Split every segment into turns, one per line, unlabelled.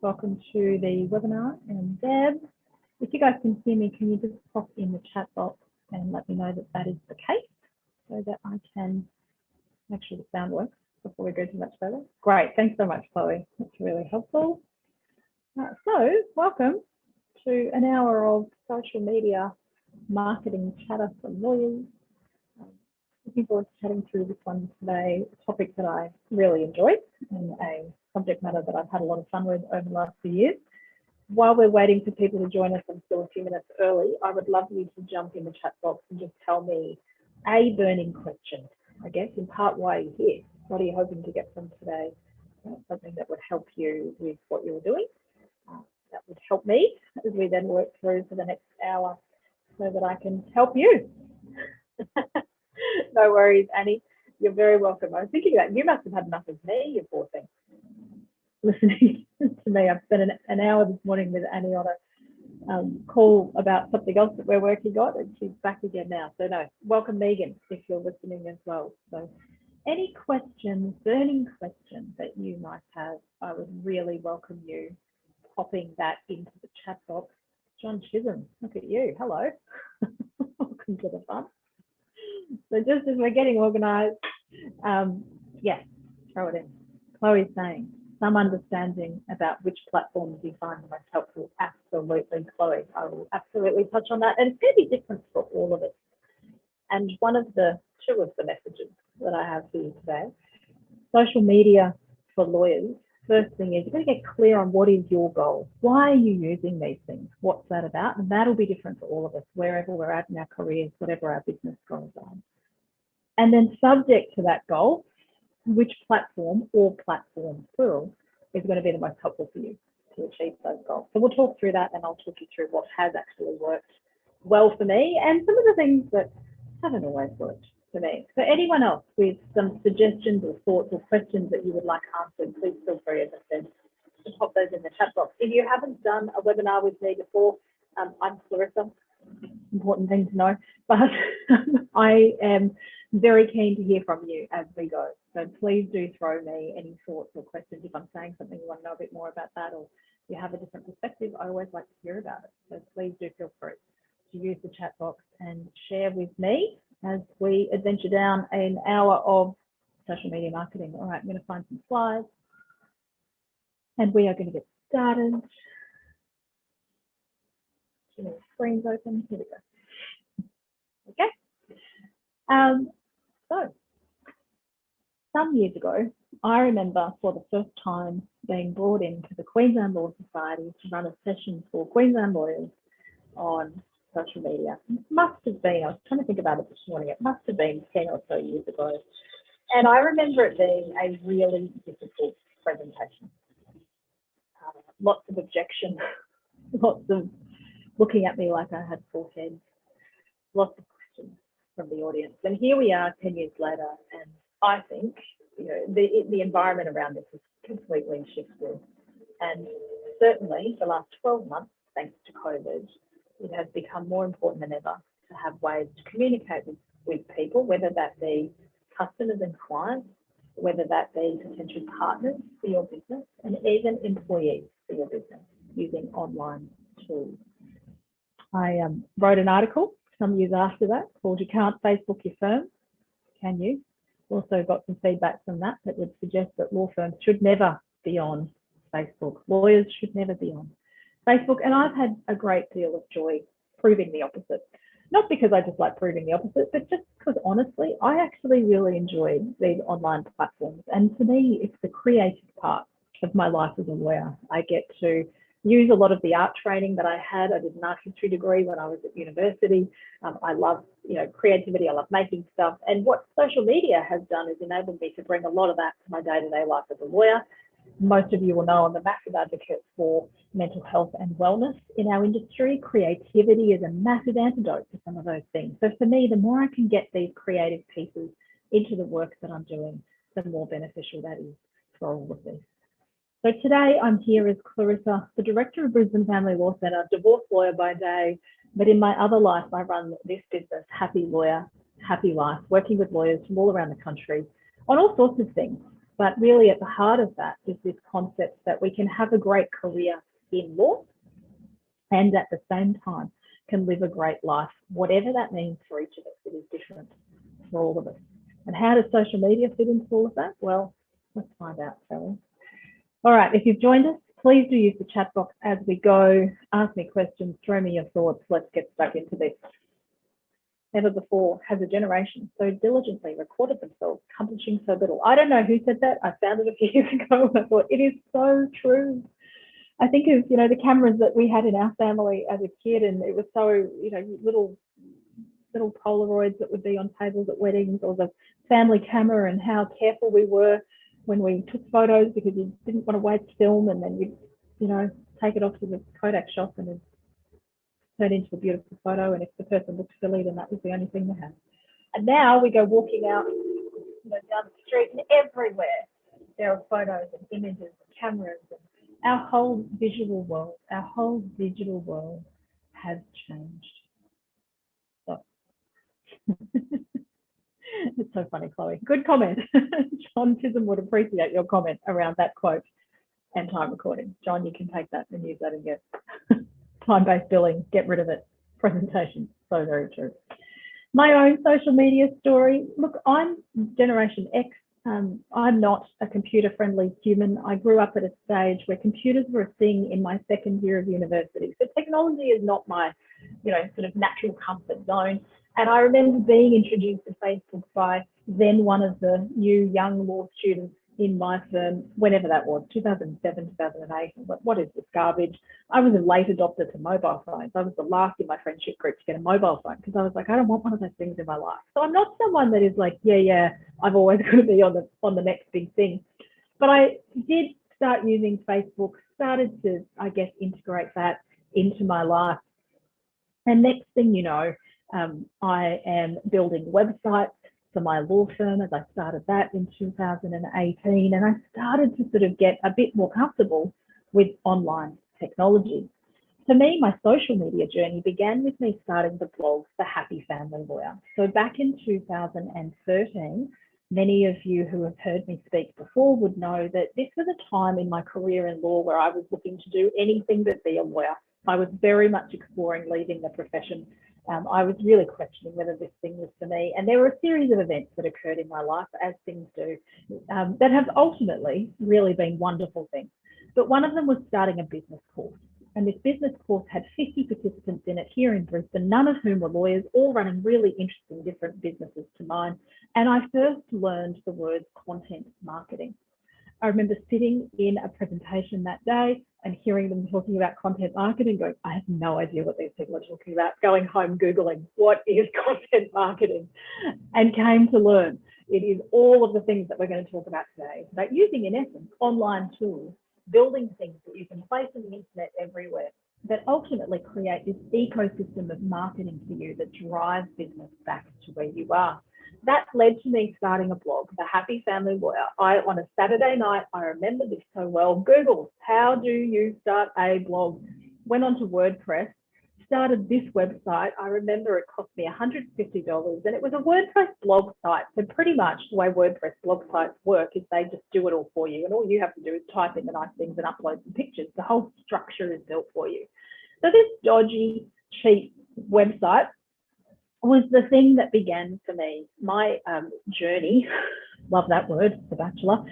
Welcome to the webinar. And Deb, if you guys can hear me, can you just pop in the chat box and let me know that that is the case so that I can make sure the sound works before we go too much further. Great, thanks so much, Chloe. That's really helpful. So welcome to an hour of social media marketing chatter for lawyers. Looking forward to chatting through this one today, a topic that I really enjoy and a subject matter that I've had a lot of fun with over the last few years. While we're waiting for people to join us, I'm still a few minutes early. I would love you to jump in the chat box and just tell me a burning question, I guess, in part why you're here. What are you hoping to get from today? Something that would help you with what you're doing. That would help me as we then work through for the next hour so that I can help you. No worries, Annie. You're very welcome. I was thinking that you must have had enough of me, you poor thing. Listening to me. I've spent an hour this morning with Annie on a call about something else that we're working on, and she's back again now. So no, welcome Megan, if you're listening as well. So any questions, burning questions that you might have, I would really welcome you popping that into the chat box. John Chisholm, look at you. Hello. Welcome to the fun. So just as we're getting organised, yeah, throw it in. Chloe's saying, some understanding about which platforms you find the most helpful. Absolutely, Chloe. I will absolutely touch on that. And it's going to be different for all of us. And two of the messages that I have for you today, social media for lawyers. First thing is, you've got to get clear on what is your goal. Why are you using these things? What's that about? And that'll be different for all of us, wherever we're at in our careers, whatever our business goals are. And then subject to that goal, which platform or platforms, plural, is going to be the most helpful for you to achieve those goals. So we'll talk through that, and I'll talk you through what has actually worked well for me and some of the things that haven't always worked for me. So anyone else with some suggestions or thoughts or questions that you would like answered, please feel free, as I said, to pop those in the chat box. If you haven't done a webinar with me before, I'm Clarissa, important thing to know, but I am very keen to hear from you as we go. So please do throw me any thoughts or questions. If I'm saying something you want to know a bit more about that, or you have a different perspective, I always like to hear about it. So please do feel free to use the chat box and share with me as we adventure down an hour of social media marketing. All right, I'm going to find some slides and we are going to get started. Too many screens open. Here we go. Okay. So some years ago, I remember for the first time being brought into the Queensland Law Society to run a session for Queensland lawyers on social media. It must have been, I was trying to think about it this morning, it must have been 10 or so years ago. And I remember it being a really difficult presentation. Lots of objection, lots of looking at me like I had four heads, lots of questions from the audience. And here we are 10 years later, and I think the environment around this has completely shifted. And certainly the last 12 months, thanks to COVID, it has become more important than ever to have ways to communicate with people, whether that be customers and clients, whether that be potential partners for your business, and even employees for your business using online tools. I wrote an article some years after that called "You Can't Facebook Your Firm, Can You?" Also got some feedback from that would suggest that law firms should never be on Facebook. Lawyers should never be on Facebook. And I've had a great deal of joy proving the opposite. Not because I just like proving the opposite, but just because honestly, I actually really enjoy these online platforms. And to me, it's the creative part of my life as a lawyer. I get to use a lot of the art training that I had. I did an art history degree when I was at university. I love, creativity. I love making stuff. And what social media has done is enabled me to bring a lot of that to my day-to-day life as a lawyer. Most of you will know I'm a massive advocate for mental health and wellness in our industry. Creativity is a massive antidote to some of those things. So for me, the more I can get these creative pieces into the work that I'm doing, the more beneficial that is for all of this. So today I'm here as Clarissa, the Director of Brisbane Family Law Centre, divorce lawyer by day, but in my other life, I run this business, Happy Lawyer, Happy Life, working with lawyers from all around the country on all sorts of things. But really at the heart of that is this concept that we can have a great career in law and at the same time can live a great life, whatever that means for each of us. It is different for all of us. And how does social media fit into all of that? Well, let's find out, shall we? All right, if you've joined us, please do use the chat box as we go. Ask me questions, throw me your thoughts. Let's get stuck into this. Never before has a generation so diligently recorded themselves accomplishing so little. I don't know who said that. I found it a few years ago and I thought it is so true. I think of, the cameras that we had in our family as a kid, and it was so, little Polaroids that would be on tables at weddings, or the family camera, and how careful we were when we took photos because you didn't want to waste film, and then you'd, take it off to the Kodak shop and it'd turn into a beautiful photo. And if the person looked silly, then that was the only thing they had. And now we go walking out, down the street, and everywhere there are photos and images and cameras, and our whole visual world, our whole digital world has changed. So. It's so funny, Chloe. Good comment. John Chisholm would appreciate your comment around that quote and time recording. John, you can take that and use that and get time-based billing, get rid of it. Presentation, so very true. My own social media story. Look, I'm Generation X. I'm not a computer-friendly human. I grew up at a stage where computers were a thing in my second year of university. So technology is not my, sort of natural comfort zone. And I remember being introduced to Facebook by then one of the new young law students in my firm, whenever that was, 2007, 2008. What is this garbage? I was a late adopter to mobile phones. I was the last in my friendship group to get a mobile phone because I was like, I don't want one of those things in my life. So I'm not someone that is like, yeah, I've always got to be on the next big thing. But I did start using Facebook, started to, I guess, integrate that into my life. And next thing you know, I am building websites for my law firm as I started that in 2018. And I started to sort of get a bit more comfortable with online technology. For me, my social media journey began with me starting the blog, The Happy Family Lawyer. So back in 2013, many of you who have heard me speak before would know that this was a time in my career in law where I was looking to do anything but be a lawyer. I was very much exploring leaving the profession. I was really questioning whether this thing was for me. And there were a series of events that occurred in my life, as things do, that have ultimately really been wonderful things. But one of them was starting a business course. And this business course had 50 participants in it here in Brisbane, none of whom were lawyers, all running really interesting different businesses to mine. And I first learned the words content marketing. I remember sitting in a presentation that day and hearing them talking about content marketing, going, I have no idea what these people are talking about, going home, Googling, what is content marketing? And came to learn it is all of the things that we're going to talk about today. It's about using, in essence, online tools, building things that you can place on the internet everywhere that ultimately create this ecosystem of marketing for you that drives business back to where you are. That led to me starting a blog, The Happy Family Lawyer. On a Saturday night, I remember this so well, Googled, how do you start a blog? Went onto WordPress, started this website. I remember it cost me $150, and it was a WordPress blog site. So pretty much the way WordPress blog sites work is they just do it all for you, and all you have to do is type in the nice things and upload some pictures. The whole structure is built for you. So this dodgy, cheap website was the thing that began for me my journey, love that word, The Bachelor,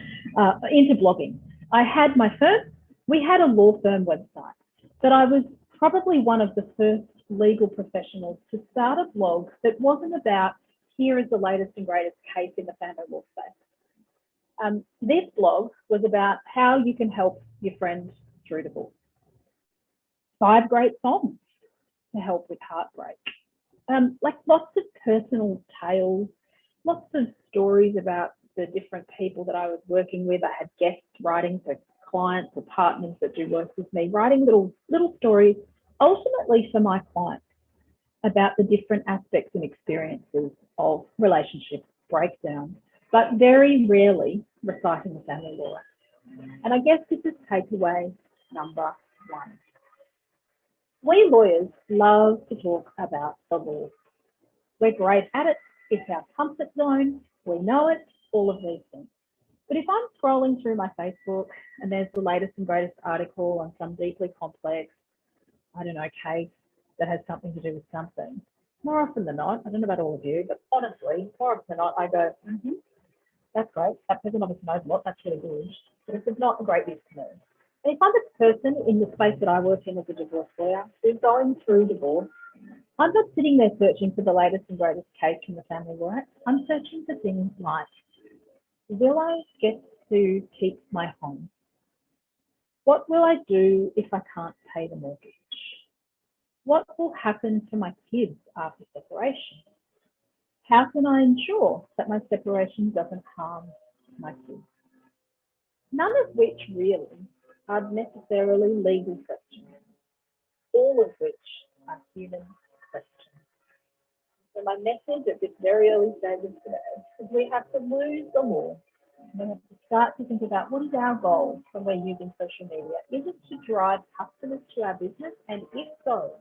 into blogging. I had my first, we had a law firm website, but I was probably one of the first legal professionals to start a blog that wasn't about here is the latest and greatest case in the family law space. This blog was about how you can help your friend through divorce. 5 great songs to help with heartbreak. Like lots of personal tales, lots of stories about the different people that I was working with. I had guests writing for clients or partners that do work with me, writing little stories, ultimately for my clients, about the different aspects and experiences of relationships, breakdowns, but very rarely reciting the family law. And I guess this is takeaway number 1. We lawyers love to talk about the law. We're great at it. It's our comfort zone. We know it, all of these things. But if I'm scrolling through my Facebook and there's the latest and greatest article on some deeply complex, I don't know, case that has something to do with something, more often than not, I don't know about all of you, but honestly, more often than not, I go, that's great. That person obviously knows a lot. That's really good. But if it's not a great use to me. And if I'm the person in the space that I work in as a divorce lawyer who's going through divorce, I'm not sitting there searching for the latest and greatest case from the family law act. I'm searching for things like, will I get to keep my home? What will I do if I can't pay the mortgage? What will happen to my kids after separation? How can I ensure that my separation doesn't harm my kids? None of which really are necessarily legal questions, all of which are human questions. So my message at this very early stage of today is we have to lose the law. We have to start to think about what is our goal when we're using social media. Is it to drive customers to our business? And if so,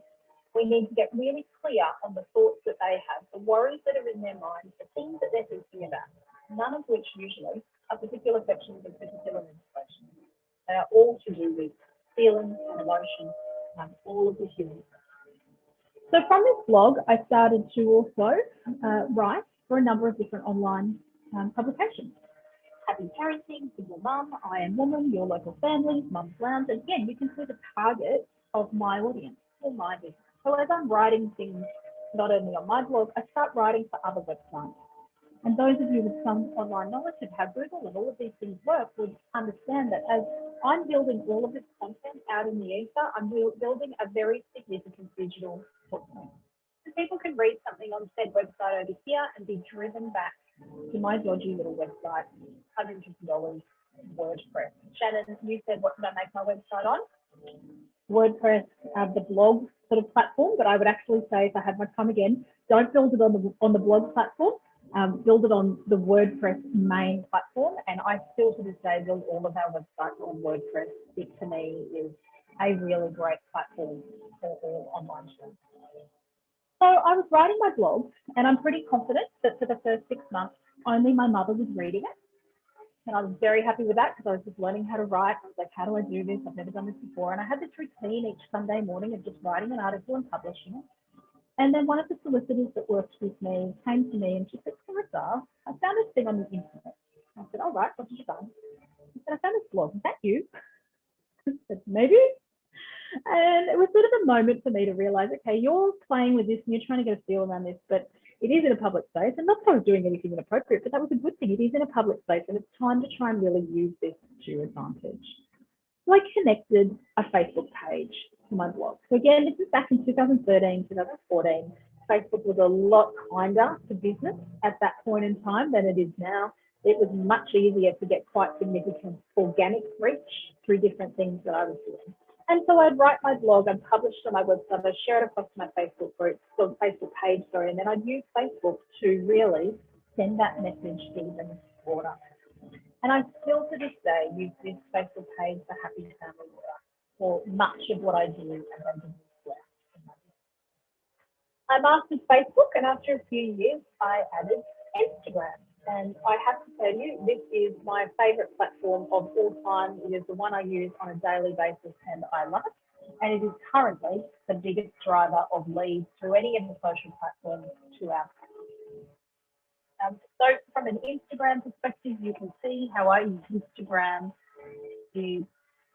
we need to get really clear on the thoughts that they have, the worries that are in their minds, the things that they're thinking about, none of which usually are particular sections of particular legislation. They are all to do with feelings and emotions, all of the human. So from this blog, I started to also write for a number of different online publications. Happy Parenting, Single Mum, I Am Woman, Your Local Family, Mum's Lounge. And again, you can see the target of my audience or my business. So as I'm writing things, not only on my blog, I start writing for other websites. And those of you with some online knowledge of how Google and all of these things work would understand that as I'm building all of this content out in the ether, I'm building a very significant digital footprint. So people can read something on said website over here and be driven back to my dodgy little website, $150 WordPress. Shannon, you said, what did I make my website on? WordPress, the blog sort of platform, but I would actually say, if I had my time again, don't build it on the blog platform, build it on the WordPress main platform. And I still to this day build all of our websites on WordPress. It to me is a really great platform for all online shows. So I was writing my blog, and I'm pretty confident that for the first 6 months, only my mother was reading it. And I was very happy with that because I was just learning how to write. I was like, how do I do this? I've never done this before. And I had this routine each Sunday morning of just writing an article and publishing it. And then one of the solicitors that worked with me came to me and she said, Clarissa, I found this thing on the internet. I said, all right, what did you find? She said, I found this blog. Is that you? I said, maybe. And it was sort of a moment for me to realize, okay, you're playing with this and you're trying to get a feel around this, but it is in a public space. And not that I was doing anything inappropriate, but that was a good thing. It is in a public space and it's time to try and really use this to your advantage. So I connected a Facebook page to my blog. So again, this is back in 2013, 2014. Facebook was a lot kinder to business at that point in time than it is now. It was much easier to get quite significant organic reach through different things that I was doing. And so I'd write my blog, I'd publish it on my website, I'd share it across my Facebook group, or Facebook page, sorry, and then I'd use Facebook to really send that message even broader. And I still to this day use this Facebook page for Happy Family Lawyer for much of what I do as a business lawyer. I mastered Facebook, and after a few years, I added Instagram. And I have to tell you, this is my favorite platform of all time. It is the one I use on a daily basis, and I love it. And it is currently the biggest driver of leads through any of the social platforms to our company. So from an Instagram perspective, you can see how I use Instagram is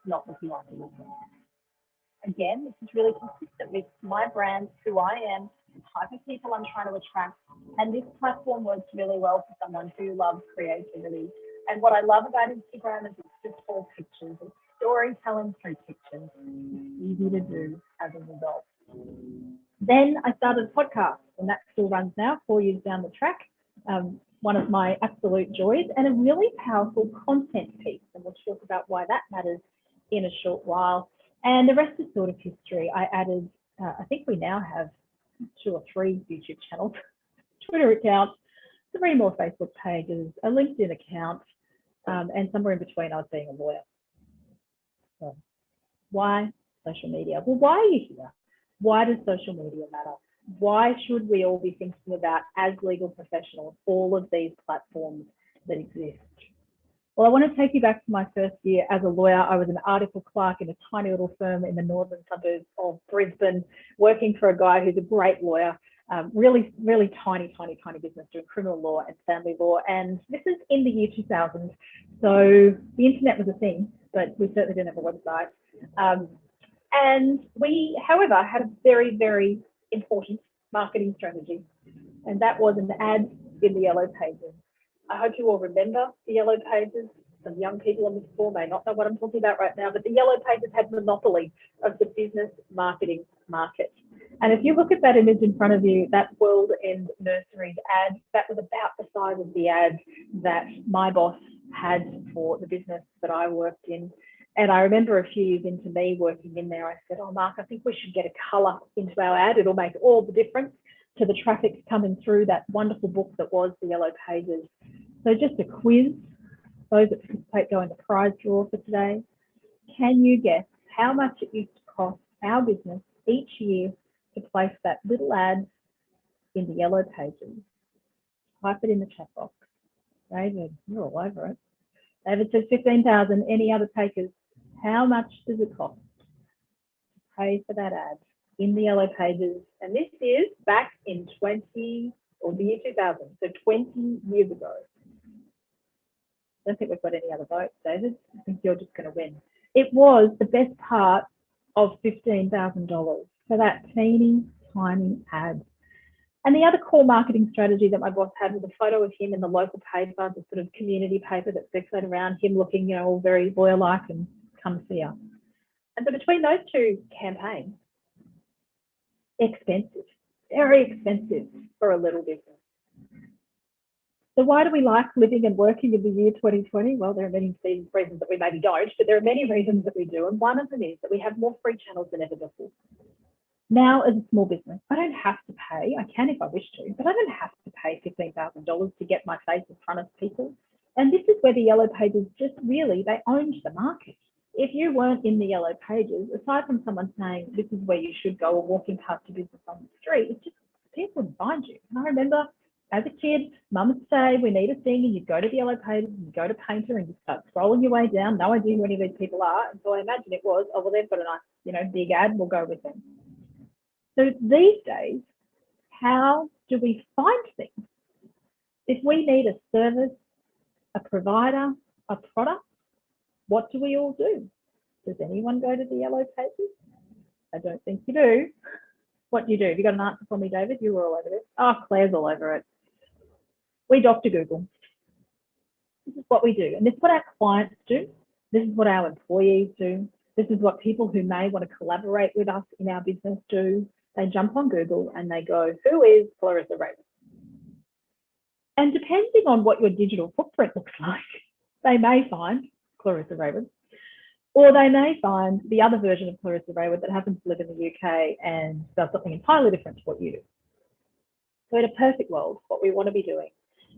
not looking like it. Again, this is really consistent with my brand, who I am, the type of people I'm trying to attract. And this platform works really well for someone who loves creativity. And what I love about Instagram is it's just all pictures. It's storytelling through pictures. It's easy to do as a result. Then I started a podcast, and that still runs now, 4 years down the track. One of my absolute joys, and a really powerful content piece. And we'll talk about why that matters in a short while. And the rest is sort of history. I added, I think we now have 2 or 3 YouTube channels, Twitter account, 3 more Facebook pages, a LinkedIn account, and somewhere in between I was being a lawyer. So why social media? Well, why are you here? Why does social media matter? Why should we all be thinking about, as legal professionals, all of these platforms that exist? Well, I want to take you back to my first year as a lawyer. I was an article clerk in a tiny little firm in the northern suburbs of Brisbane, working for a guy who's a great lawyer, really tiny business doing criminal law and family law. And this is in the year 2000. So the internet was a thing, but we certainly didn't have a website. And we, however, had a very important marketing strategy, and that was an ad in the Yellow Pages. I hope you all remember the Yellow Pages. Some young people on this call may not know what I'm talking about right now, but the Yellow Pages had monopoly of the business marketing market. And if you look at that image in front of you, that World End Nurseries ad, that was about the size of the ad that my boss had for the business that I worked in. And I remember a few years into me working in there, I said, oh, Mark, I think we should get a colour into our ad. It'll make all the difference to the traffic coming through that wonderful book that was the Yellow Pages. So just a quiz, those that participate go into prize draw for today. Can you guess how much it used to cost our business each year to place that little ad in the Yellow Pages? Type it in the chat box. David, you're all over it. David says 15,000. Any other takers? How much does it cost to pay for that ad in the Yellow Pages? And this is back in the year 2000, so 20 years ago. I don't think we've got any other votes, David. I think you're just going to win. It was the best part of $15,000 for that teeny tiny ad. And the other core marketing strategy that my boss had was a photo of him in the local paper, the sort of community paper that circulated around, him looking, you know, all very lawyer-like and come see us. And so between those two campaigns, expensive, very expensive for a little business. So why do we like living and working in the year 2020? Well, there are many reasons that we maybe don't, but there are many reasons that we do. And one of them is that we have more free channels than ever before. Now, as a small business, I don't have to pay, I can if I wish to, but I don't have to pay $15,000 to get my face in front of people. And this is where the Yellow Pages just really, they owned the market. If you weren't in the Yellow Pages, aside from someone saying this is where you should go or walking past your business on the street, it's just people would find you. And I remember as a kid, mum would say, we need a thing, and you'd go to the Yellow Pages and you'd go to Painter and you'd start scrolling your way down, no idea who any of these people are. And so I imagine it was, oh, well, they've got a nice, you know, big ad, we'll go with them. So these days, how do we find things? If we need a service, a provider, a product, what do we all do? Does anyone go to the Yellow Pages? I don't think you do. What do you do? Have you got an answer for me, David? You were all over it. Oh, Claire's all over it. We Dr. Google. This is what we do. And this is what our clients do. This is what our employees do. This is what people who may want to collaborate with us in our business do. They jump on Google and they go, who is Clarissa Raven? And depending on what your digital footprint looks like, they may find Clarissa Raven, or they may find the other version of Clarissa Raven that happens to live in the UK and does something entirely different to what you do. So in a perfect world, what we want to be doing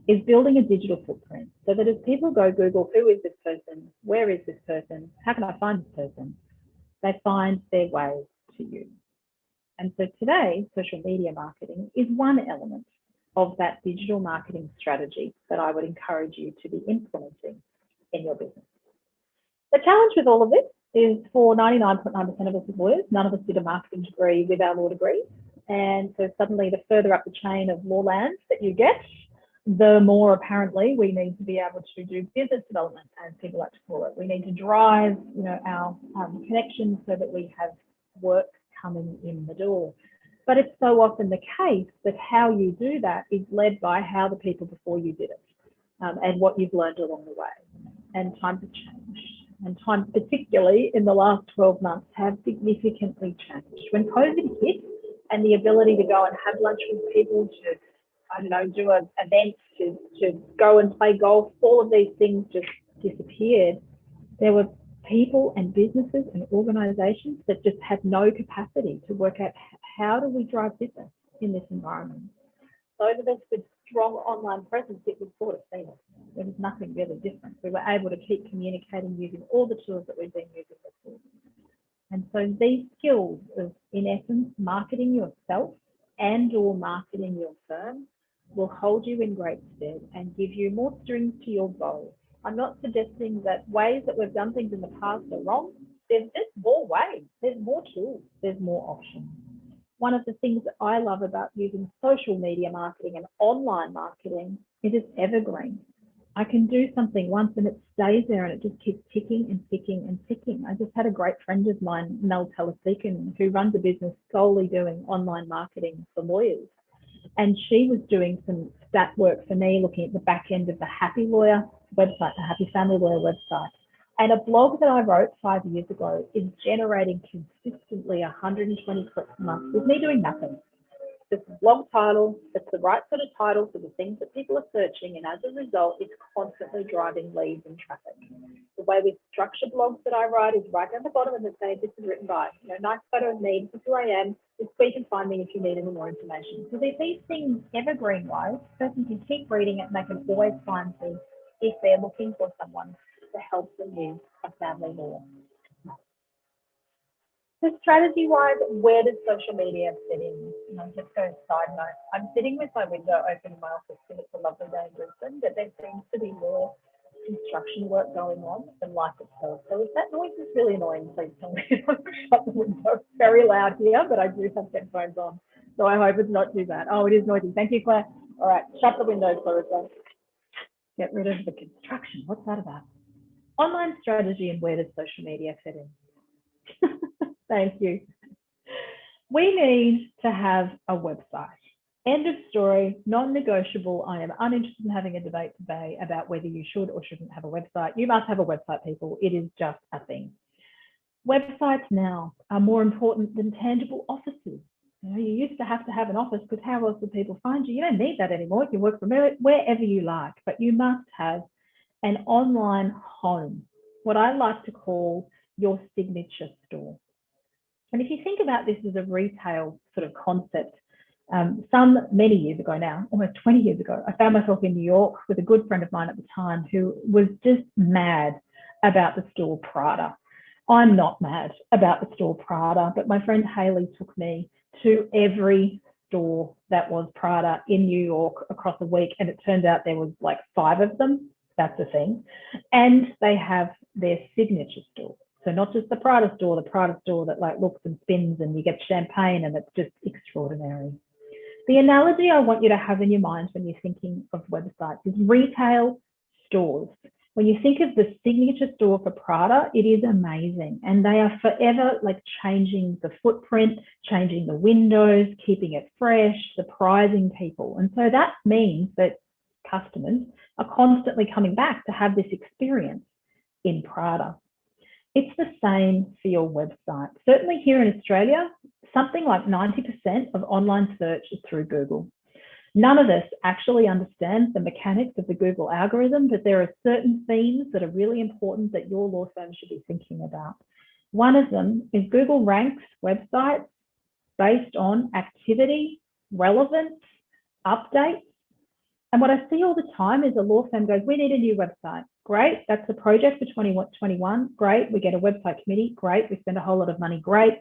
is building a digital footprint so that as people go Google, who is this person? Where is this person? How can I find this person? They find their way to you. And so today, social media marketing is one element of that digital marketing strategy that I would encourage you to be implementing in your business. The challenge with all of this is for 99.9% of us as lawyers, none of us did a marketing degree with our law degree. And so suddenly the further up the chain of law lands that you get, the more apparently we need to be able to do business development, as people like to call it. We need to drive, you know, our connections so that we have work coming in the door. But it's so often the case that how you do that is led by how the people before you did it and what you've learned along the way. And times have changed. And times, particularly in the last 12 months, have significantly changed. When COVID hit and the ability to go and have lunch with people, to, I don't know, do an event, to go and play golf, all of these things just disappeared. There were people and businesses and organisations that just had no capacity to work out how do we drive business in this environment. Those of us with strong online presence, it was sort of seamless. There was nothing really different. We were able to keep communicating using all the tools that we've been using before. And so these skills of, in essence, marketing yourself and or marketing your firm will hold you in great stead and give you more strings to your bow. I'm not suggesting that ways that we've done things in the past are wrong. There's just more ways, there's more tools, there's more options. One of the things that I love about using social media marketing and online marketing is it's evergreen. I can do something once and it stays there and it just keeps ticking and ticking and ticking. I just had a great friend of mine, Mel Telesican, who runs a business solely doing online marketing for lawyers. And she was doing some stat work for me, looking at the back end of the Happy Lawyer website, the Happy Family Lawyer website. And a blog that I wrote 5 years ago is generating consistently 120 clicks a month with me doing nothing. It's a blog title, it's the right sort of title for the things that people are searching, and as a result, it's constantly driving leads and traffic. The way we structure blogs that I write is right down the bottom and it says, this is written by, nice photo of me, this is who I am, this is where you can find me if you need any more information. So these things evergreen-wise, the person can keep reading it and they can always find me if they're looking for someone to help them with a family law. So strategy-wise, where does social media fit in? Just go side note. I'm sitting with my window open in my office because it's a lovely day in Brisbane, but there seems to be more construction work going on than life itself. So if that noise is really annoying, please tell me. Shut the window. It's very loud here, but I do have headphones on, so I hope it's not too bad. Oh, it is noisy. Thank you, Claire. All right, shut the window, Clarissa. Get rid of the construction. What's that about? Online strategy and where does social media fit in? Thank you. We need to have a website. End of story, non-negotiable. I am uninterested in having a debate today about whether you should or shouldn't have a website. You must have a website, people. It is just a thing. Websites now are more important than tangible offices. You used to have an office because how else would people find you? You don't need that anymore. You can work from wherever you like, but you must have an online home, what I like to call your signature store. And if you think about this as a retail sort of concept, many years ago now, almost 20 years ago, I found myself in New York with a good friend of mine at the time who was just mad about the store Prada. I'm not mad about the store Prada, but my friend Haley took me to every store that was Prada in New York across a week, and it turned out there was like 5 of them. That's the thing. And they have their signature store. So not just the Prada store that like looks and spins and you get champagne and it's just extraordinary. The analogy I want you to have in your mind when you're thinking of websites is retail stores. When you think of the signature store for Prada, it is amazing. And they are forever like changing the footprint, changing the windows, keeping it fresh, surprising people. And so that means that customers are constantly coming back to have this experience in Prada. It's the same for your website. Certainly here in Australia, something like 90% of online search is through Google. None of us actually understand the mechanics of the Google algorithm, but there are certain themes that are really important that your law firm should be thinking about. One of them is Google ranks websites based on activity, relevance, updates. And what I see all the time is a law firm goes, we need a new website. Great, that's the project for 2021. Great, we get a website committee. Great, we spend a whole lot of money. Great.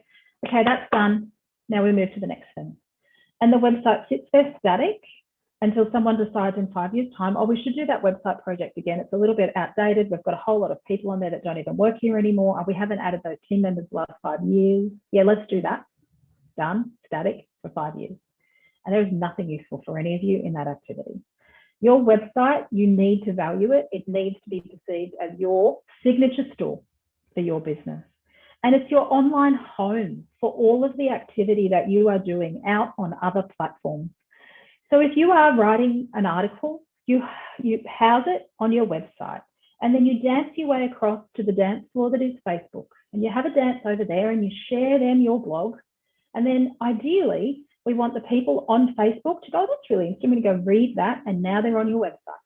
Okay, that's done. Now we move to the next thing. And the website sits there static until someone decides in 5 years' time, oh, we should do that website project again. It's a little bit outdated. We've got a whole lot of people on there that don't even work here anymore. We haven't added those team members the last 5 years. Yeah, let's do that. Done, static for 5 years. And there is nothing useful for any of you in that activity. Your website, you need to value it. It needs to be perceived as your signature store for your business. And it's your online home for all of the activity that you are doing out on other platforms. So if you are writing an article, you house it on your website, and then you dance your way across to the dance floor that is Facebook, and you have a dance over there and you share them your blog. And then ideally, we want the people on Facebook to go, oh, that's really interesting, I'm going to go read that, and now they're on your website.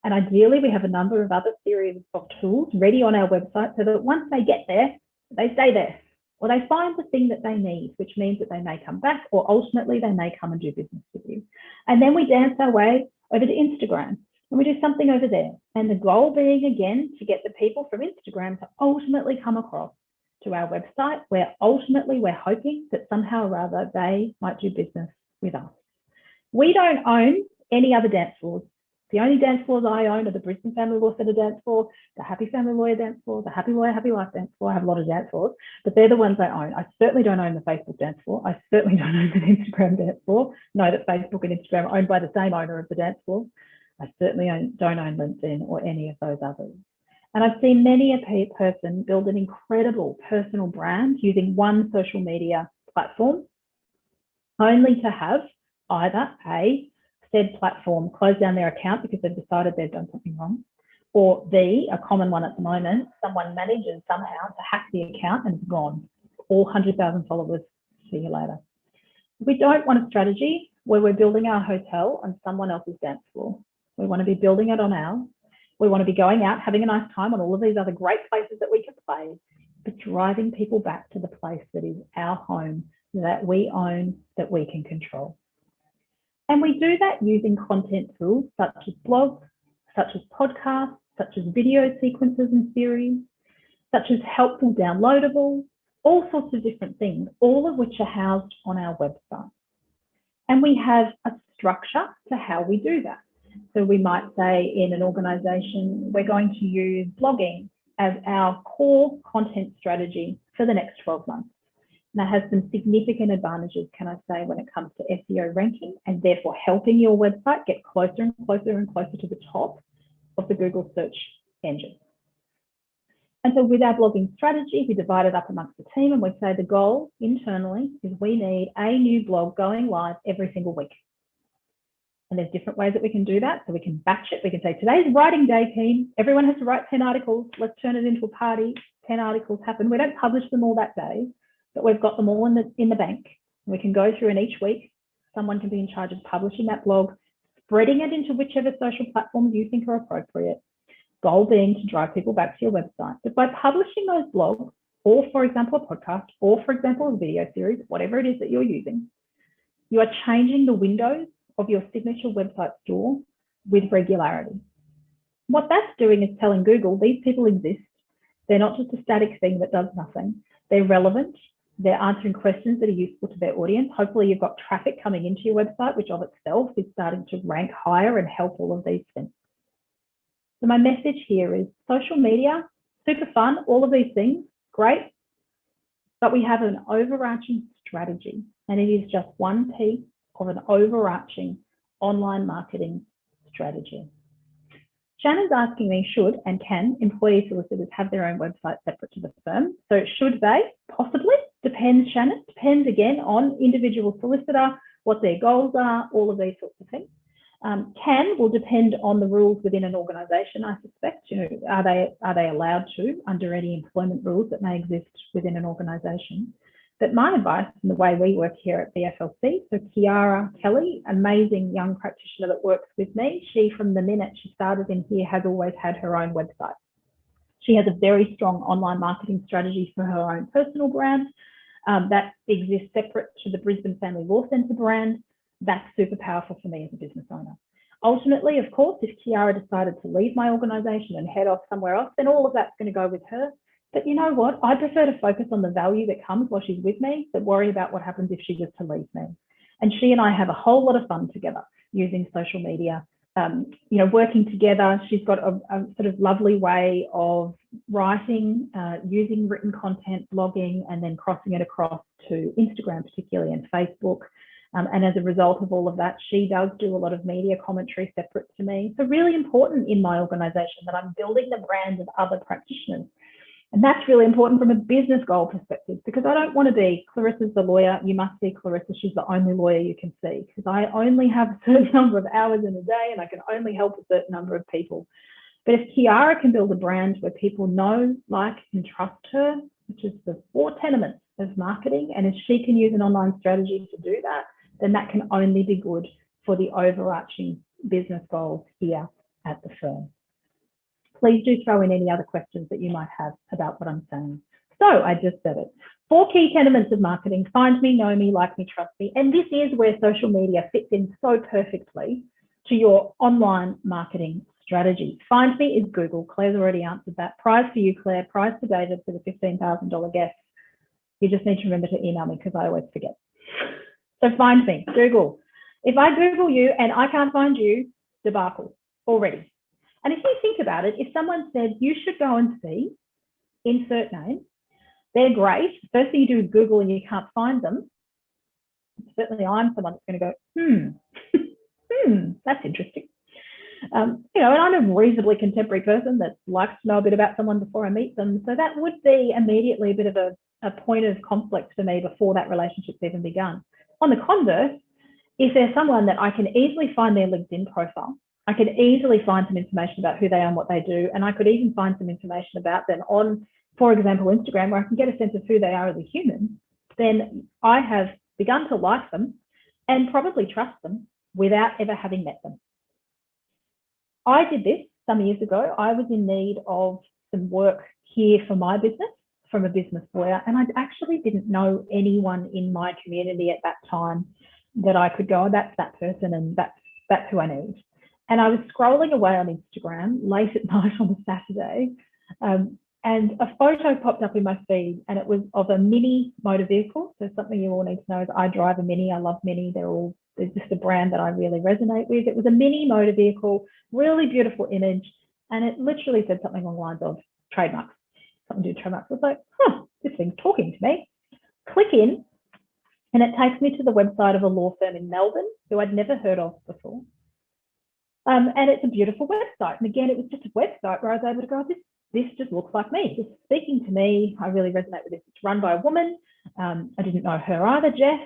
And ideally, we have a number of other series of tools ready on our website so that once they get there, they stay there, or they find the thing that they need, which means that they may come back, or ultimately they may come and do business with you. And then we dance our way over to Instagram, and we do something over there. And the goal being, again, to get the people from Instagram to ultimately come across to our website, where ultimately we're hoping that somehow or other they might do business with us. We don't own any other dance floors. The only dance floors I own are the Brisbane Family Law Centre dance floor, the Happy Family Lawyer dance floor, the Happy Lawyer, Happy Life dance floor. I have a lot of dance floors, but they're the ones I own. I certainly don't own the Facebook dance floor. I certainly don't own the Instagram dance floor. Know that Facebook and Instagram are owned by the same owner of the dance floor. I certainly don't own LinkedIn or any of those others. And I've seen many a person build an incredible personal brand using one social media platform, only to have either A, said platform close down their account because they've decided they've done something wrong, or B, a common one at the moment, someone manages somehow to hack the account and it's gone. All 100,000 followers, see you later. We don't want a strategy where we're building our hotel on someone else's dance floor. We want to be building it on ours. We want to be going out, having a nice time on all of these other great places that we can play, but driving people back to the place that is our home, that we own, that we can control. And we do that using content tools such as blogs, such as podcasts, such as video sequences and series, such as helpful downloadables, all sorts of different things, all of which are housed on our website. And we have a structure to how we do that. So we might say in an organisation, we're going to use blogging as our core content strategy for the next 12 months. And that has some significant advantages, can I say, when it comes to SEO ranking and therefore helping your website get closer and closer and closer to the top of the Google search engine. And so with our blogging strategy, we divide it up amongst the team and we say the goal internally is we need a new blog going live every single week. And there's different ways that we can do that. So we can batch it. We can say, today's writing day, team. Everyone has to write 10 articles. Let's turn it into a party. 10 articles happen. We don't publish them all that day, but we've got them all in the bank. We can go through, and each week, someone can be in charge of publishing that blog, spreading it into whichever social platforms you think are appropriate. Goal being to drive people back to your website. But by publishing those blogs, or for example, a podcast, or for example, a video series, whatever it is that you're using, you are changing the windows of your signature website store with regularity. What that's doing is telling Google these people exist. They're not just a static thing that does nothing. They're relevant. They're answering questions that are useful to their audience. Hopefully you've got traffic coming into your website, which of itself is starting to rank higher and help all of these things. So my message here is social media, super fun, all of these things, great, but we have an overarching strategy, and it is just one piece of an overarching online marketing strategy. Shannon's asking me, should and can employee solicitors have their own website separate to the firm? So should they? Possibly. Depends, Shannon. Depends, again, on individual solicitor, what their goals are, all of these sorts of things. Can will depend on the rules within an organisation, I suspect. You know, are they allowed to under any employment rules that may exist within an organisation? But my advice, and the way we work here at BFLC, so Kiara Kelly, amazing young practitioner that works with me, she from the minute she started in here has always had her own website. She has a very strong online marketing strategy for her own personal brand that exists separate to the Brisbane Family Law Centre brand. That's super powerful for me as a business owner. Ultimately, of course, if Kiara decided to leave my organisation and head off somewhere else, then all of that's going to go with her. But you know what? I prefer to focus on the value that comes while she's with me than worry about what happens if she was to leave me. And she and I have a whole lot of fun together using social media, you know, working together. She's got a sort of lovely way of writing, using written content, blogging, and then crossing it across to Instagram particularly and Facebook. And as a result of all of that, she does do a lot of media commentary separate to me. So really important in my organisation that I'm building the brand of other practitioners. And that's really important from a business goal perspective, because I don't want to be, Clarissa's the lawyer, you must see Clarissa, she's the only lawyer you can see, because I only have a certain number of hours in a day and I can only help a certain number of people. But if Kiara can build a brand where people know, like, and trust her, which is the 4 tenements of marketing, and if she can use an online strategy to do that, then that can only be good for the overarching business goals here at the firm. Please do throw in any other questions that you might have about what I'm saying. So I just said it. 4 key tenements of marketing: find me, know me, like me, trust me. And this is where social media fits in so perfectly to your online marketing strategy. Find me is Google. Claire's already answered that. Prize for you, Claire. Prize for David for the $15,000 guest. You just need to remember to email me because I always forget. So find me, Google. If I Google you and I can't find you, debacle. already. And if you think about it, if someone said you should go and see insert name, they're great. First thing you do is Google and you can't find them. Certainly I'm someone that's going to go, that's interesting. And I'm a reasonably contemporary person that likes to know a bit about someone before I meet them. So that would be immediately a bit of a point of conflict for me before that relationship's even begun. On the converse, if there's someone that I can easily find their LinkedIn profile, I could easily find some information about who they are and what they do, and I could even find some information about them on, for example, Instagram, where I can get a sense of who they are as a human, then I have begun to like them and probably trust them without ever having met them. I did this some years ago. I was in need of some work here for my business from a business lawyer, and I actually didn't know anyone in my community at that time that I could go, that's that person and that's who I need. And I was scrolling away on Instagram late at night on a Saturday, and a photo popped up in my feed, and it was of a Mini motor vehicle. So something you all need to know is I drive a Mini. I love Mini. They're just a brand that I really resonate with. It was a Mini motor vehicle, really beautiful image, and it literally said something along the lines of trademarks. Something to do with trademarks. I was like, this thing's talking to me. Click in, and it takes me to the website of a law firm in Melbourne who I'd never heard of before. And it's a beautiful website. And again, it was just a website where I was able to go, this just looks like me. It's speaking to me. I really resonate with this. It's run by a woman. I didn't know her either, Jess,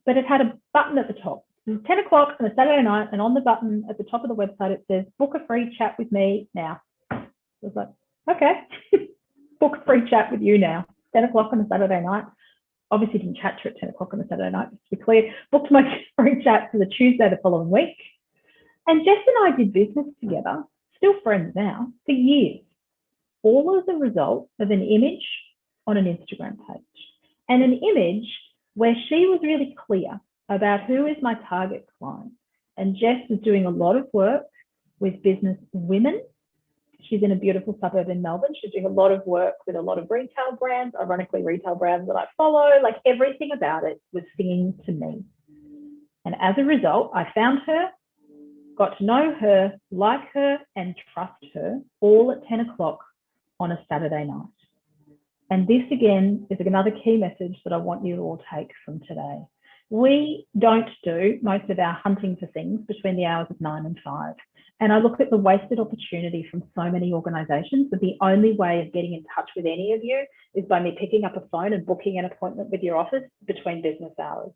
but it had a button at the top. It was 10 o'clock on a Saturday night, and on the button at the top of the website, it says, book a free chat with me now. I was like, okay, book a free chat with you now. 10 o'clock on a Saturday night. Obviously didn't chat to her at 10 o'clock on a Saturday night, just to be clear. Booked my free chat for the Tuesday the following week. And Jess and I did business together, still friends now, for years, all as a result of an image on an Instagram page, and an image where she was really clear about who is my target client. And Jess was doing a lot of work with business women. She's in a beautiful suburb in Melbourne. She's doing a lot of work with a lot of retail brands, ironically retail brands that I follow, like everything about it was singing to me. And as a result, I found her, got to know her, like her, and trust her, all at 10 o'clock on a Saturday night. And this, again, is another key message that I want you to all take from today. We don't do most of our hunting for things between the hours of 9 and 5. And I look at the wasted opportunity from so many organisations that the only way of getting in touch with any of you is by me picking up a phone and booking an appointment with your office between business hours.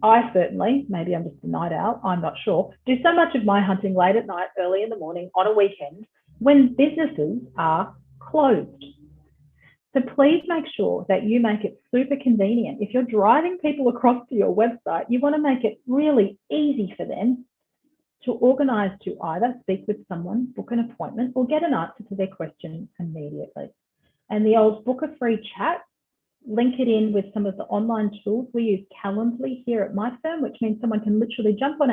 I certainly, maybe I'm just a night owl, I'm not sure, do so much of my hunting late at night, early in the morning, on a weekend, when businesses are closed. So please make sure that you make it super convenient. If you're driving people across to your website, you want to make it really easy for them to organise to either speak with someone, book an appointment, or get an answer to their question immediately. And the old book a free chat, link it in with some of the online tools. We use Calendly here at my firm, which means someone can literally jump on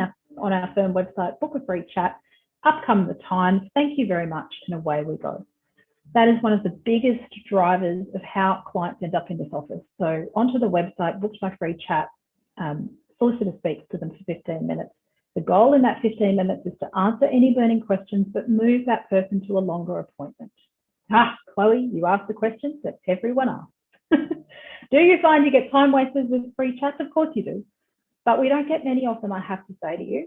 our firm website, book a free chat, up come the times, thank you very much, and away we go. That is one of the biggest drivers of how clients end up in this office. So onto the website, book my free chat, solicitor speaks to them for 15 minutes. The goal in that 15 minutes is to answer any burning questions, but move that person to a longer appointment. Chloe, you asked the questions that everyone asks. Do you find you get time wasters with free chats? Of course you do, but we don't get many of them, I have to say to you.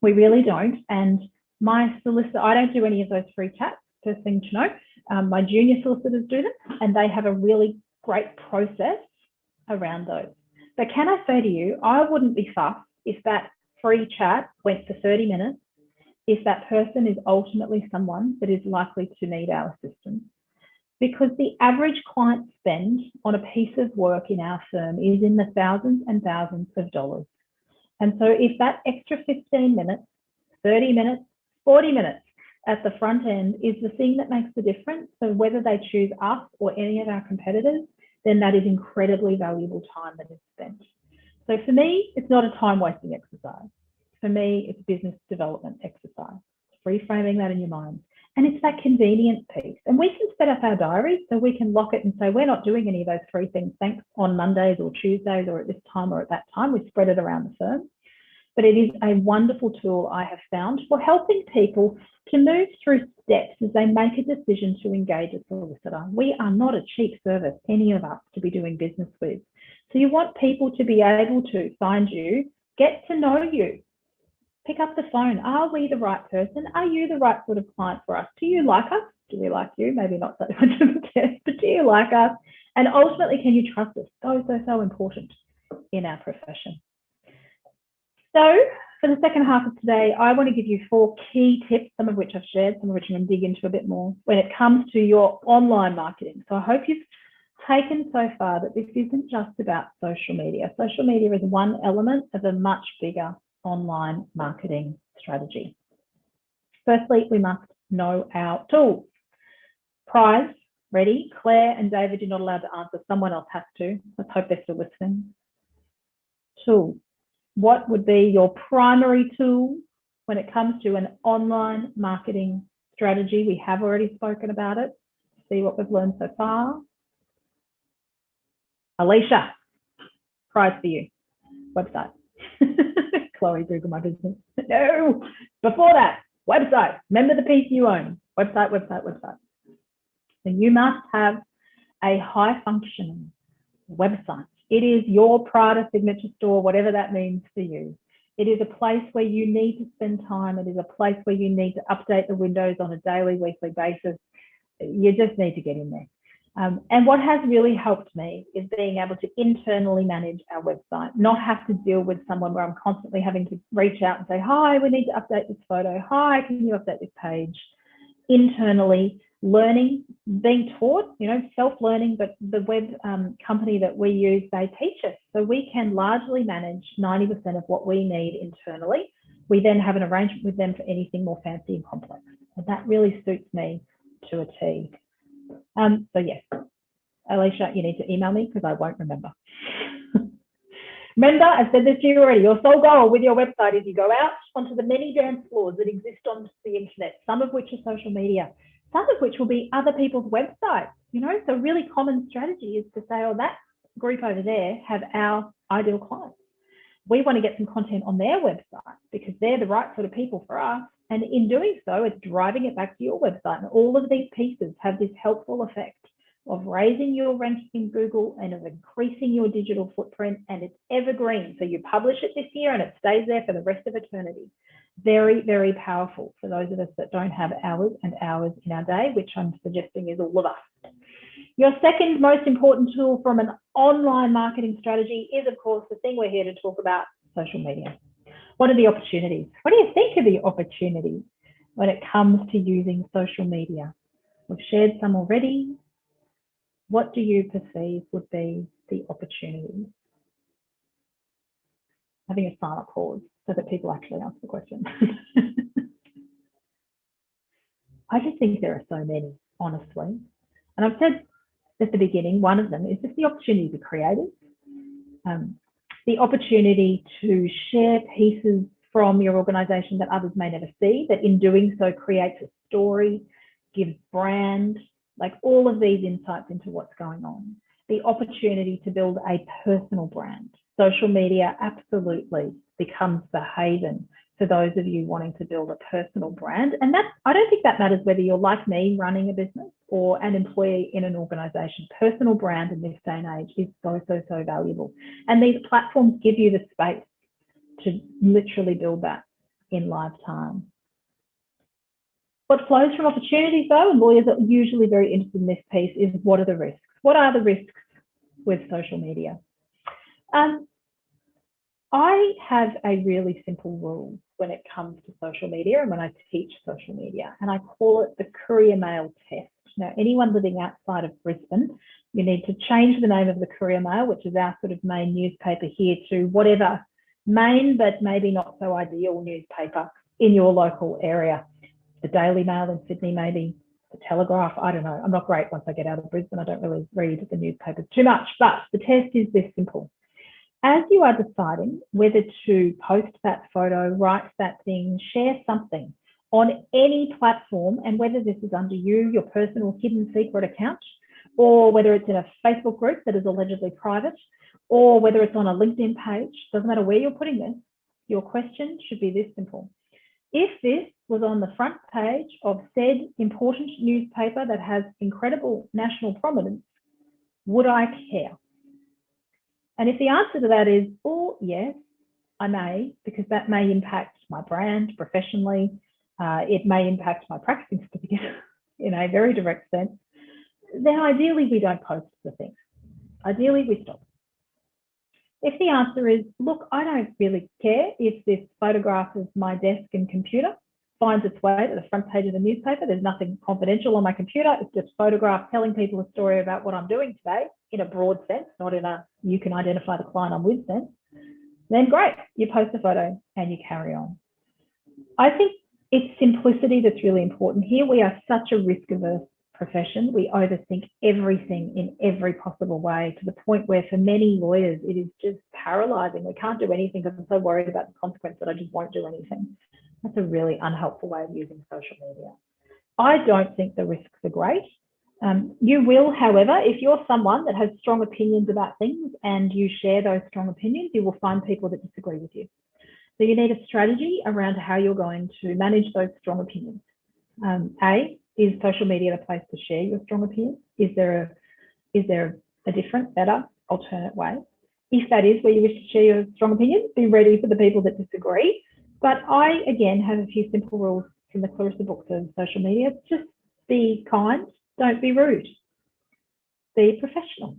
We really don't. And my solicitor, I don't do any of those free chats, first thing to know. My junior solicitors do them, and they have a really great process around those. But can I say to you, I wouldn't be fussed if that free chat went for 30 minutes, if that person is ultimately someone that is likely to need our assistance. Because the average client spend on a piece of work in our firm is in the thousands and thousands of dollars. And so if that extra 15 minutes, 30 minutes, 40 minutes at the front end is the thing that makes the difference, so whether they choose us or any of our competitors, then that is incredibly valuable time that is spent. So for me, it's not a time-wasting exercise. For me, it's a business development exercise. Reframing that in your mind. And it's that convenience piece. And we can set up our diaries so we can lock it and say, we're not doing any of those three things, thanks, on Mondays or Tuesdays or at this time or at that time. We spread it around the firm. but it is a wonderful tool I have found for helping people to move through steps as they make a decision to engage a solicitor. We are not a cheap service, any of us, to be doing business with. So you want people to be able to find you, get to know you, pick up the phone. Are we the right person? Are you the right sort of client for us? Do you like us? Do we like you? Maybe not so much of a test, but do you like us? And ultimately, can you trust us? So important in our profession. So for the second half of today, I want to give you 4 key tips, some of which I've shared, some of which I'm going to dig into a bit more when it comes to your online marketing. So I hope you've taken so far that this isn't just about social media. Social media is one element of a much bigger online marketing strategy. Firstly, we must know our tools. Prize, ready? Claire and David, you're not allowed to answer. Someone else has to. Let's hope they're still listening. Tools. What would be your primary tool when it comes to an online marketing strategy? We have already spoken about it. See what we've learned so far. Alicia, prize for you. Website. Chloe, Google My Business. No, before that, website. Remember the piece you own. Website. So you must have a high functioning website. It is your Prada signature store, whatever that means for you. It is a place where you need to spend time. It is a place where you need to update the windows on a daily, weekly basis. You just need to get in there. And what has really helped me is being able to internally manage our website, not have to deal with someone where I'm constantly having to reach out and say, hi, we need to update this photo. Hi, can you update this page? Internally learning, being taught, self-learning, but the web company that we use, they teach us. So we can largely manage 90% of what we need internally. We then have an arrangement with them for anything more fancy and complex. And that really suits me to a T. So yes, Alicia, you need to email me because I won't remember. Remember, I've said this to you already, your sole goal with your website is you go out onto the many dance floors that exist on the internet, some of which are social media, some of which will be other people's websites. So a really common strategy is to say, oh, that group over there have our ideal clients. We want to get some content on their website because they're the right sort of people for us. And in doing so, it's driving it back to your website. And all of these pieces have this helpful effect of raising your ranking in Google and of increasing your digital footprint, and it's evergreen. So you publish it this year and it stays there for the rest of eternity. Very, very powerful for those of us that don't have hours and hours in our day, which I'm suggesting is all of us. Your second most important tool from an online marketing strategy is, of course, the thing we're here to talk about, social media. What are the opportunities? What do you think are the opportunities when it comes to using social media? We've shared some already. What do you perceive would be the opportunities? Having a silent pause so that people actually answer the question. I just think there are so many, honestly. And I've said at the beginning, one of them is just the opportunity to creators, the opportunity to share pieces from your organisation that others may never see, that in doing so creates a story, gives brand, like all of these insights into what's going on. The opportunity to build a personal brand. Social media absolutely becomes the haven for those of you wanting to build a personal brand. And that, I don't think that matters whether you're like me running a business or an employee in an organisation. Personal brand in this day and age is so valuable. And these platforms give you the space to literally build that in live time. What flows from opportunities though, and lawyers are usually very interested in this piece, is what are the risks? What are the risks with social media? I have a really simple rule when it comes to social media and when I teach social media, and I call it the courier mail test. Now, anyone living outside of Brisbane, you need to change the name of the Courier Mail, which is our sort of main newspaper here, to whatever main but maybe not so ideal newspaper in your local area. The Daily Mail in Sydney, maybe the Telegraph, I don't know. I'm not great once I get out of Brisbane. I don't really read the newspapers too much, but the test is this simple. As you are deciding whether to post that photo, write that thing, share something on any platform, and whether this is under you, your personal hidden secret account, or whether it's in a Facebook group that is allegedly private, or whether it's on a LinkedIn page, doesn't matter where you're putting this, Your question should be this simple. If this was on the front page of said important newspaper that has incredible national prominence, would I care? And if the answer to that is, oh, yes, I may, because that may impact my brand professionally, it may impact my practicing certificate in a very direct sense, then ideally we don't post the things. Ideally we stop. If the answer is, look, I don't really care if this photograph of my desk and computer finds its way to the front page of the newspaper, there's nothing confidential on my computer, it's just photographs telling people a story about what I'm doing today in a broad sense, not in a you can identify the client I'm with sense, then great, you post a photo and you carry on. I think it's simplicity that's really important here. We are such a risk-averse profession. We overthink everything in every possible way to the point where for many lawyers, it is just paralyzing. We can't do anything because I'm so worried about the consequence that I just won't do anything. That's a really unhelpful way of using social media. I don't think the risks are great. You will, however, if you're someone that has strong opinions about things and you share those strong opinions, you will find people that disagree with you. So you need a strategy around how you're going to manage those strong opinions. Is social media the place to share your strong opinions? Is there a different, better, alternate way? If that is where you wish to share your strong opinions, be ready for the people that disagree. But I, again, have a few simple rules from the Clarissa books of social media. Just be kind, don't be rude. Be professional.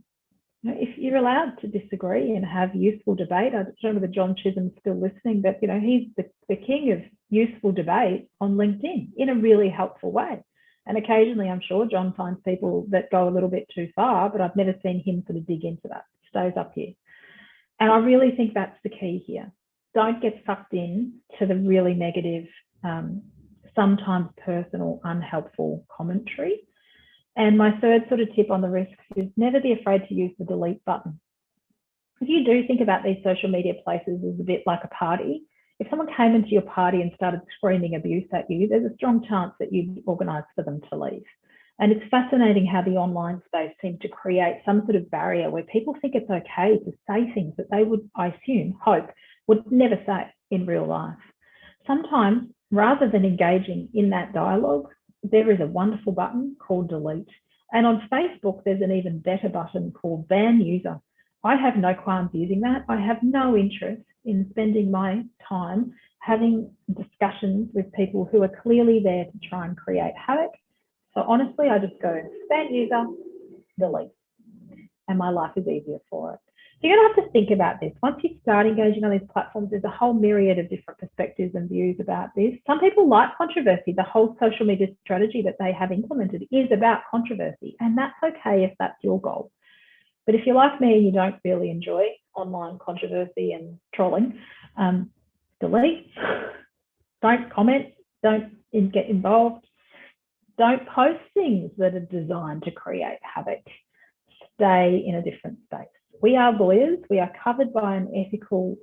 If you're allowed to disagree and have useful debate, I don't know whether John Chisholm's still listening, but he's the king of useful debate on LinkedIn in a really helpful way. And occasionally, I'm sure John finds people that go a little bit too far, but I've never seen him sort of dig into that. It stays up here. And I really think that's the key here. Don't get sucked in to the really negative, sometimes personal, unhelpful commentary. And my third sort of tip on the risks is never be afraid to use the delete button. If you do think about these social media places as a bit like a party, if someone came into your party and started screaming abuse at you, there's a strong chance that you'd organise for them to leave. And it's fascinating how the online space seems to create some sort of barrier where people think it's okay to say things that they would, I assume, hope, would never say in real life. Sometimes, rather than engaging in that dialogue, there is a wonderful button called delete. And on Facebook, there's an even better button called ban user. I have no qualms using that. I have no interest in spending my time having discussions with people who are clearly there to try and create havoc. So honestly, I just go ban user, delete, and my life is easier for it. So you're going to have to think about this. Once you start engaging on these platforms, there's a whole myriad of different perspectives and views about this. Some people like controversy. The whole social media strategy that they have implemented is about controversy, and that's okay if that's your goal. But if you're like me and you don't really enjoy online controversy and trolling, delete, don't comment, don't get involved, don't post things that are designed to create havoc. Stay in a different space. We are lawyers. We are covered by an ethical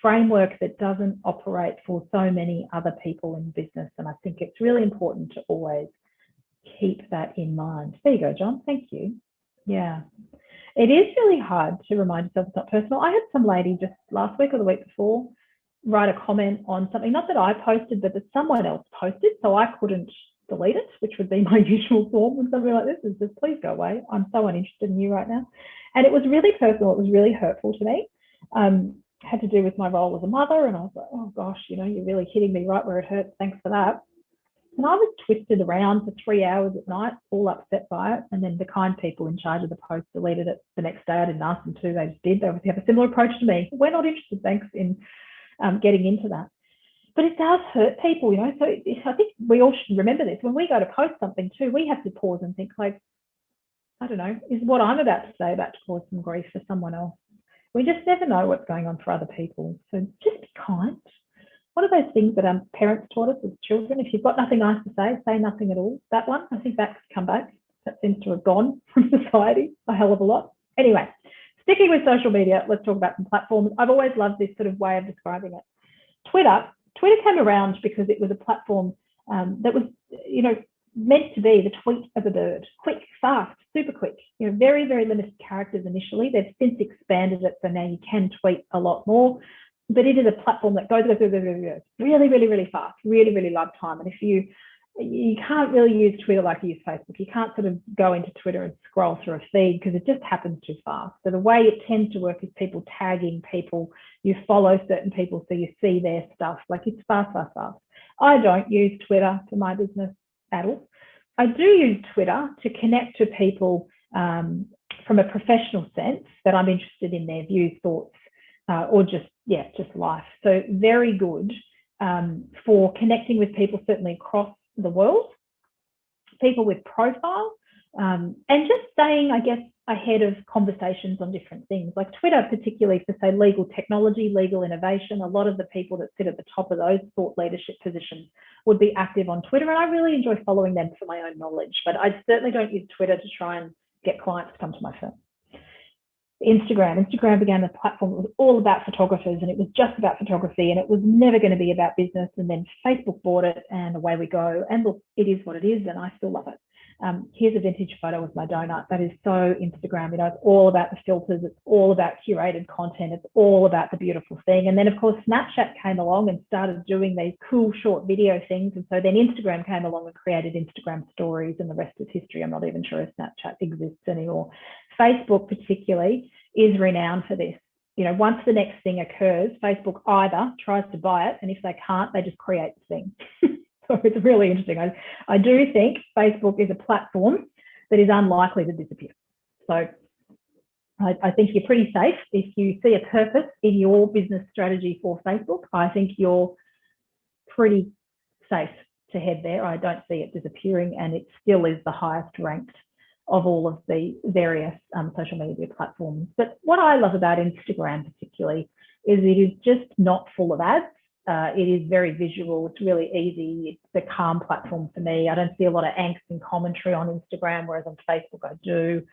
framework that doesn't operate for so many other people in business. And I think it's really important to always keep that in mind. There you go, John. Thank you. Yeah. It is really hard to remind yourself it's not personal. I had some lady just last week or the week before write a comment on something, not that I posted, but that someone else posted. So I couldn't delete it, which would be my usual form when something like this is just, please go away. I'm so uninterested in you right now. And it was really personal. It was really hurtful to me. Had to do with my role as a mother. And I was like, oh gosh, you're really hitting me right where it hurts. Thanks for that. And I was twisted around for 3 hours at night, all upset by it. And then the kind people in charge of the post deleted it the next day. I didn't ask them to, they just did. They obviously have a similar approach to me. We're not interested, thanks, in getting into that. But it does hurt people, So I think we all should remember this. When we go to post something too, we have to pause and think like, I don't know, is what I'm about to say about to cause some grief for someone else? We just never know what's going on for other people. So just be kind. One of those things that parents taught us as children, if you've got nothing nice to say nothing at all. That one, I think that's come back. That seems to have gone from society a hell of a lot. Anyway, sticking with social media, let's talk about some platforms. I've always loved this sort of way of describing it. Twitter came around because it was a platform that was, meant to be the tweet of a bird. Quick, fast, super quick. Very, very limited characters initially. They've since expanded it, so now you can tweet a lot more. but it is a platform that goes really, really, really fast, really, really love time. And if you can't really use Twitter like you use Facebook. You can't sort of go into Twitter and scroll through a feed because it just happens too fast. So the way it tends to work is people tagging people. You follow certain people so you see their stuff. Like it's fast, fast, fast. I don't use Twitter for my business at all. I do use Twitter to connect to people from a professional sense that I'm interested in their views, thoughts, or just life. So very good for connecting with people, certainly across the world, people with profile, and just staying, I guess, ahead of conversations on different things. Like Twitter, particularly for, say, legal technology, legal innovation, a lot of the people that sit at the top of those thought leadership positions would be active on Twitter, and I really enjoy following them for my own knowledge. But I certainly don't use Twitter to try and get clients to come to my firm. Instagram began a platform that was all about photographers, and it was just about photography, and it was never going to be about business. And then Facebook bought it, and away we go. And look, it is what it is, and I still love it. Here's a vintage photo of my donut. That is so Instagram. You know, it's all about the filters. It's all about curated content. It's all about the beautiful thing. And then, of course, Snapchat came along and started doing these cool short video things. And so then Instagram came along and created Instagram stories, and the rest is history. I'm not even sure if Snapchat exists anymore. Facebook particularly is renowned for this. You know, once the next thing occurs, Facebook either tries to buy it, and if they can't, they just create the thing. So it's really interesting. I do think Facebook is a platform that is unlikely to disappear. So I think you're pretty safe if you see a purpose in your business strategy for Facebook. I think you're pretty safe to head there. I don't see it disappearing, and it still is the highest ranked of all of the various social media platforms. But what I love about Instagram particularly is it is just not full of ads. It is very visual. It's really easy. It's a calm platform for me. I don't see a lot of angst and commentary on Instagram, whereas on Facebook I do.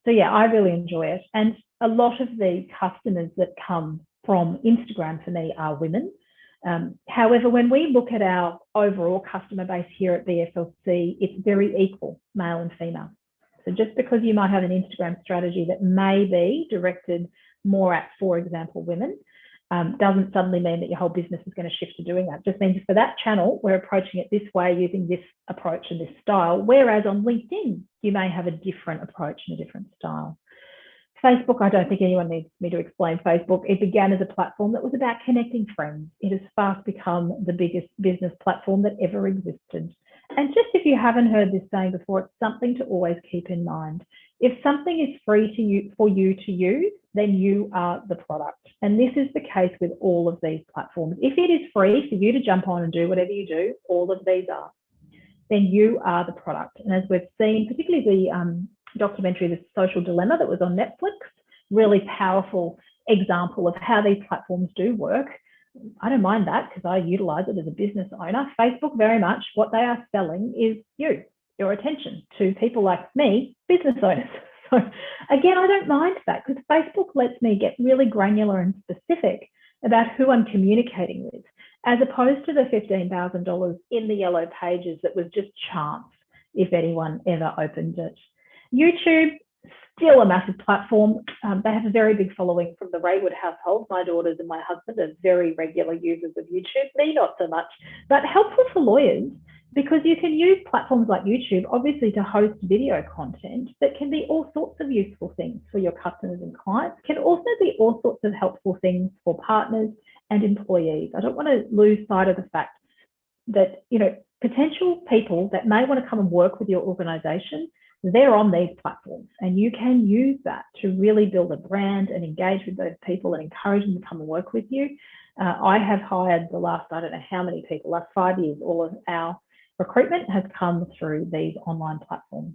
So yeah, I really enjoy it. And a lot of the customers that come from Instagram for me are women. However, when we look at our overall customer base here at BFLC, it's very equal, male and female. So just because you might have an Instagram strategy that may be directed more at, for example, women, doesn't suddenly mean that your whole business is going to shift to doing that. It just means for that channel, we're approaching it this way using this approach and this style, whereas on LinkedIn, you may have a different approach and a different style. Facebook, I don't think anyone needs me to explain Facebook. It began as a platform that was about connecting friends. It has fast become the biggest business platform that ever existed. And just if you haven't heard this saying before, it's something to always keep in mind. If something is free to you for you to use, then you are the product. And this is the case with all of these platforms. If it is free for you to jump on and do whatever you do, all of these are, then you are the product. And as we've seen, particularly the documentary, The Social Dilemma that was on Netflix, really powerful example of how these platforms do work. I don't mind that because I utilize it as a business owner. Facebook, very much what they are selling is you, your attention to people like me, business owners. So again, I don't mind that because Facebook lets me get really granular and specific about who I'm communicating with, as opposed to the $15,000 in the yellow pages that was just chance if anyone ever opened it. YouTube, still a massive platform. They have a very big following from the Raywood household. My daughters and my husband are very regular users of YouTube. Me, not so much, but helpful for lawyers because you can use platforms like YouTube, obviously, to host video content that can be all sorts of useful things for your customers and clients, can also be all sorts of helpful things for partners and employees. I don't want to lose sight of the fact that, you know, potential people that may want to come and work with your organization, they're on these platforms, and you can use that to really build a brand and engage with those people and encourage them to come and work with you. I have hired the last, I don't know how many people, last 5 years, all of our recruitment has come through these online platforms.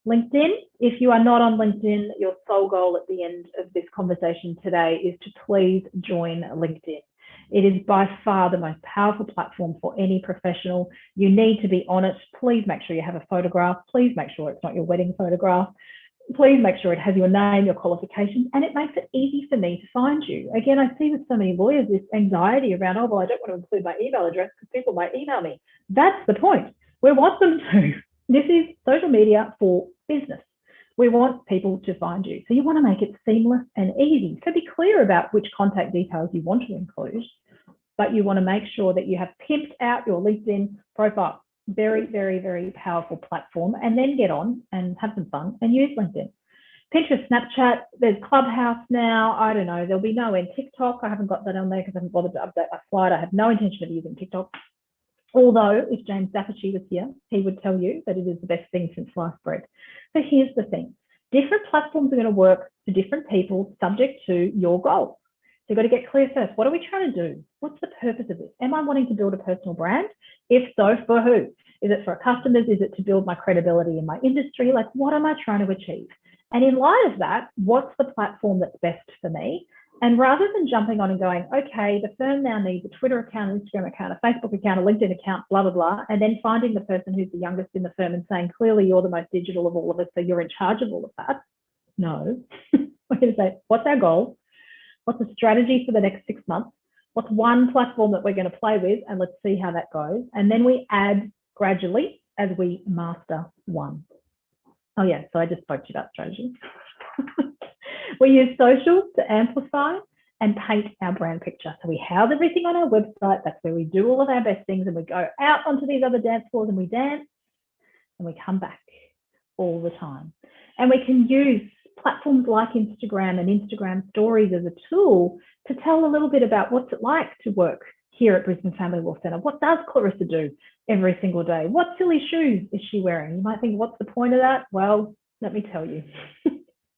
LinkedIn, if you are not on LinkedIn, your sole goal at the end of this conversation today is to please join LinkedIn. It is by far the most powerful platform for any professional. You need to be on it. Please make sure you have a photograph. Please make sure it's not your wedding photograph. Please make sure it has your name, your qualifications, and it makes it easy for me to find you. Again, I see with so many lawyers this anxiety around, oh, well, I don't want to include my email address because people might email me. That's the point. We want them to. This is social media for business. We want people to find you. So you want to make it seamless and easy. So be clear about which contact details you want to include, but you want to make sure that you have pimped out your LinkedIn profile. Very, very, very powerful platform. And then get on and have some fun and use LinkedIn. Pinterest, Snapchat, there's Clubhouse now. I don't know. There'll be no end. TikTok, I haven't got that on there because I haven't bothered to update my slide. I have no intention of using TikTok. Although if James Zafferty was here, he would tell you that it is the best thing since sliced bread. So here's the thing. Different platforms are going to work for different people subject to your goals. So you've got to get clear first. What are we trying to do? What's the purpose of this? Am I wanting to build a personal brand? If so, for who? Is it for customers? Is it to build my credibility in my industry? Like, what am I trying to achieve? And in light of that, what's the platform that's best for me? And rather than jumping on and going, okay, the firm now needs a Twitter account, an Instagram account, a Facebook account, a LinkedIn account, blah, blah, blah, and then finding the person who's the youngest in the firm and saying, clearly you're the most digital of all of us, so you're in charge of all of that. No, we're going to say, what's our goal? What's the strategy for the next 6 months? What's one platform that we're going to play with? And let's see how that goes. And then we add gradually as we master one. Oh yeah, so I just spoke to you about strategy. We use social to amplify and paint our brand picture. So we house everything on our website. That's where we do all of our best things, and we go out onto these other dance floors and we dance and we come back all the time. And we can use platforms like Instagram and Instagram stories as a tool to tell a little bit about what's it like to work here at Brisbane Family Law Centre. What does Clarissa do every single day? What silly shoes is she wearing? You might think, what's the point of that? Well, let me tell you.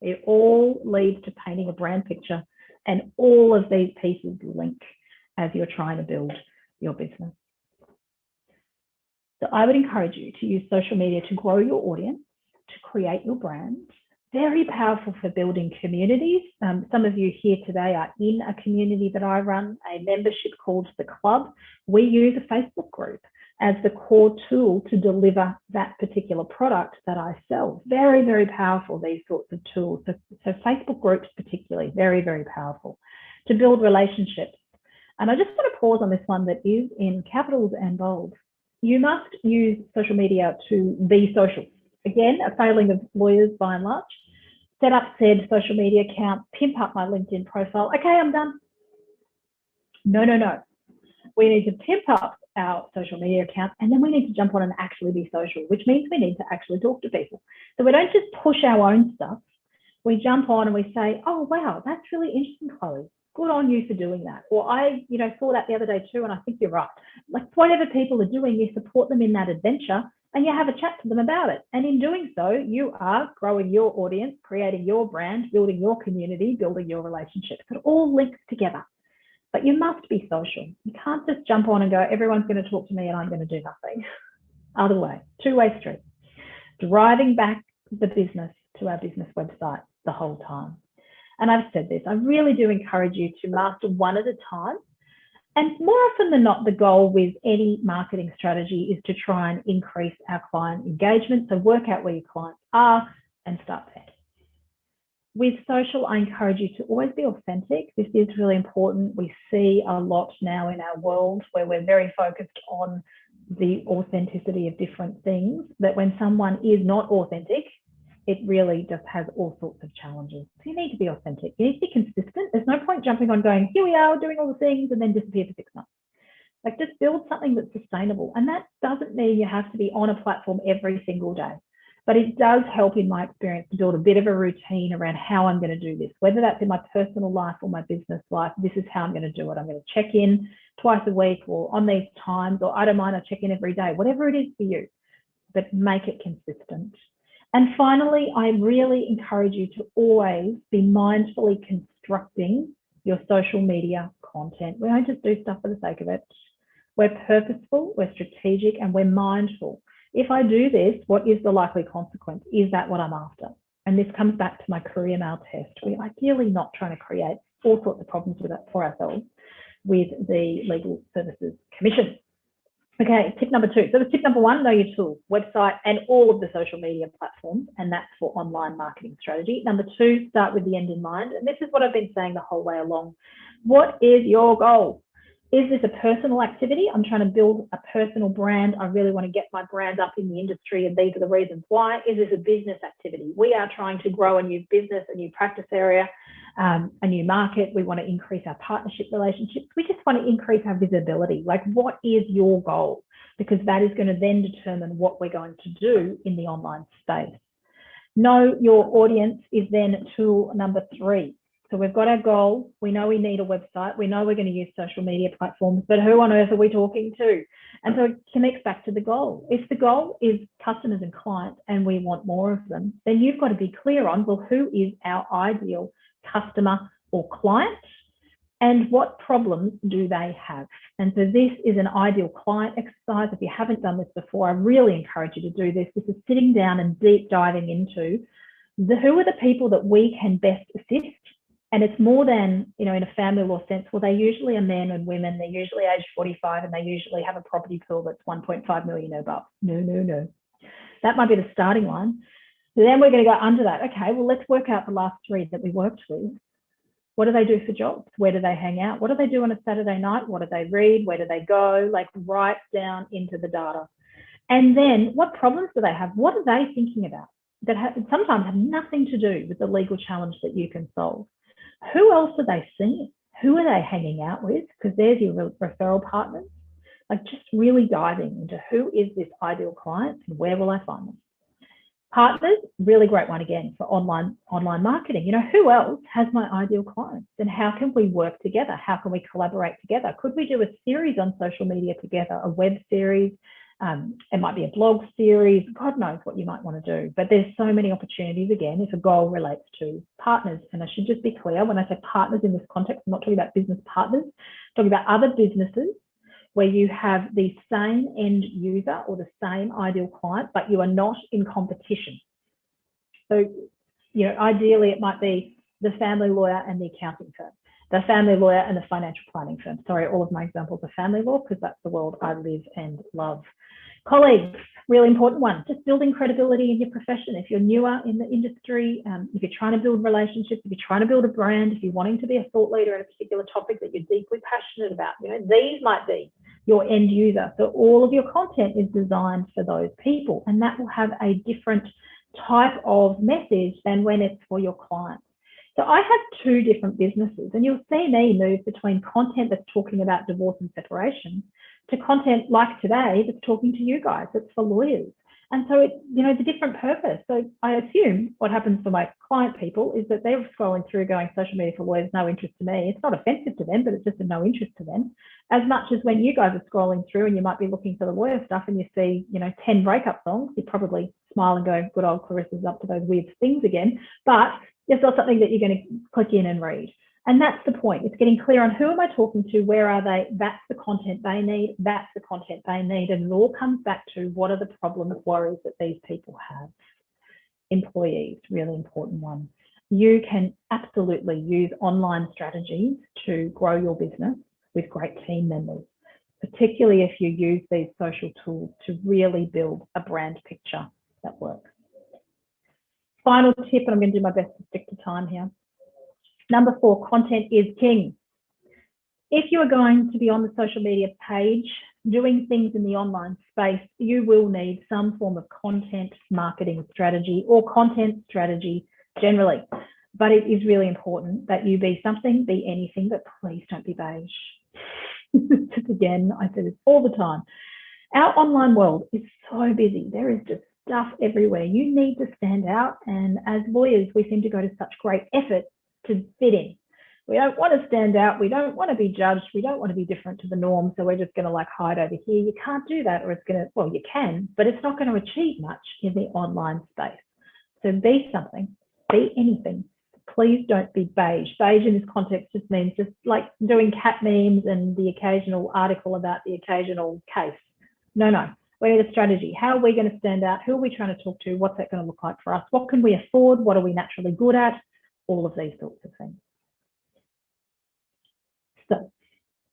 It all leads to painting a brand picture, and all of these pieces link as you're trying to build your business. So I would encourage you to use social media to grow your audience, to create your brand. Very powerful for building communities. Some of you here today are in a community that I run, a membership called The Club. We use a Facebook group as the core tool to deliver that particular product that I sell. Very, very powerful, these sorts of tools. So Facebook groups particularly, very, very powerful to build relationships. And I just want to pause on this one that is in capitals and bold. You must use social media to be social. Again, a failing of lawyers by and large. Set up said social media account, pimp up my LinkedIn profile. Okay, I'm done. No, no, no. We need to pimp up our social media account, and then we need to jump on and actually be social, which means we need to actually talk to people. So we don't just push our own stuff. We jump on and we say, oh, wow, that's really interesting, Chloe. Good on you for doing that. Or I, saw that the other day too, and I think you're right. Like whatever people are doing, you support them in that adventure and you have a chat to them about it. And in doing so, you are growing your audience, creating your brand, building your community, building your relationships. It all links together. But you must be social. You can't just jump on and go, everyone's going to talk to me and I'm going to do nothing. Other way, two-way street. Driving back the business to our business website the whole time. And I've said this, I really do encourage you to master one at a time. And more often than not, the goal with any marketing strategy is to try and increase our client engagement. So work out where your clients are and start there. With social, I encourage you to always be authentic. This is really important. We see a lot now in our world where we're very focused on the authenticity of different things, that when someone is not authentic, it really just has all sorts of challenges. So you need to be authentic. You need to be consistent. There's no point jumping on going, here we are doing all the things and then disappear for 6 months. Like just build something that's sustainable. And that doesn't mean you have to be on a platform every single day. But it does help, in my experience, to build a bit of a routine around how I'm going to do this, whether that's in my personal life or my business life. This is how I'm going to do it. I'm going to check in twice a week or on these times, or I don't mind, I check in every day, whatever it is for you, but make it consistent. And finally, I really encourage you to always be mindfully constructing your social media content. We don't just do stuff for the sake of it. We're purposeful, we're strategic, and we're mindful. If I do this, what is the likely consequence? Is that what I'm after? And this comes back to my career mail test. We're ideally not trying to create all sorts of problems with it for ourselves with the Legal Services Commission. Okay, tip number 2. So tip number 1, know your tool, website, and all of the social media platforms, and that's for online marketing strategy. Number 2, start with the end in mind. And this is what I've been saying the whole way along. What is your goal? Is this a personal activity? I'm trying to build a personal brand. I really want to get my brand up in the industry, and these are the reasons why. Is this a business activity? We are trying to grow a new business, a new practice area, a new market. We want to increase our partnership relationships. We just want to increase our visibility. Like, what is your goal? Because that is going to then determine what we're going to do in the online space. Know your audience is then tool number 3. So we've got our goal. We know we need a website. We know we're going to use social media platforms, but who on earth are we talking to? And so it connects back to the goal. If the goal is customers and clients and we want more of them, then you've got to be clear on, well, who is our ideal customer or client and what problems do they have? And so this is an ideal client exercise. If you haven't done this before, I really encourage you to do this. This is sitting down and deep diving into who are the people that we can best assist. And it's more than, in a family law sense, well, they usually are men and women, they're usually age 45, and they usually have a property pool that's 1.5 million or above. No. That might be the starting line. So then we're going to go under that. Okay, well, let's work out the last 3 that we worked with. What do they do for jobs? Where do they hang out? What do they do on a Saturday night? What do they read? Where do they go? Like, right down into the data. And then what problems do they have? What are they thinking about that sometimes have nothing to do with the legal challenge that you can solve? Who else are they seeing? Who are they hanging out with? Because there's your referral partners. Like, just really diving into who is this ideal client and where will I find them? Partners, really great one again for online marketing. Who else has my ideal clients? And how can we work together? How can we collaborate together? Could we do a series on social media together, a web series? It might be a blog series. God knows what you might want to do. But there's so many opportunities, again, if a goal relates to partners. And I should just be clear, when I say partners in this context, I'm not talking about business partners. I'm talking about other businesses where you have the same end user or the same ideal client, but you are not in competition. So, ideally it might be the family lawyer and the accounting firm, the family lawyer and the financial planning firm. Sorry, all of my examples are family law because that's the world I live and love. Colleagues, really important one, just building credibility in your profession. If you're newer in the industry, if you're trying to build relationships, if you're trying to build a brand, if you're wanting to be a thought leader in a particular topic that you're deeply passionate about, these might be your end user. So all of your content is designed for those people, and that will have a different type of message than when it's for your clients. So I have 2 different businesses, and you'll see me move between content that's talking about divorce and separation to content like today that's talking to you guys, that's for lawyers. And so it's a different purpose. So I assume what happens for my client people is that they're scrolling through going, social media for lawyers, no interest to me. It's not offensive to them, but it's just a no interest to them. As much as when you guys are scrolling through and you might be looking for the lawyer stuff and you see, 10 breakup songs, you probably smile and go, good old Clarissa's up to those weird things again. But it's not something that you're going to click in and read. And that's the point. It's getting clear on who am I talking to, where are they, that's the content they need, that's the content they need. And it all comes back to what are the problems, worries that these people have. Employees, really important one. You can absolutely use online strategies to grow your business with great team members, particularly if you use these social tools to really build a brand picture that works. Final tip, and I'm going to do my best to stick to time here. Number 4, content is king. If you are going to be on the social media page, doing things in the online space, you will need some form of content marketing strategy or content strategy generally. But it is really important that you be something, be anything, but please don't be beige. Again, I say this all the time. Our online world is so busy. There is just stuff everywhere. You need to stand out. And as lawyers, we seem to go to such great effort to fit in. We don't want to stand out. We don't want to be judged. We don't want to be different to the norm. So we're just going to hide over here. You can't do that, or it's going to, well, you can, but it's not going to achieve much in the online space. So be something, be anything. Please don't be beige. Beige in this context just means just like doing cat memes and the occasional article about the occasional case. No. We need a strategy. How are we going to stand out? Who are we trying to talk to? What's that going to look like for us? What can we afford? What are we naturally good at? All of these sorts of things. So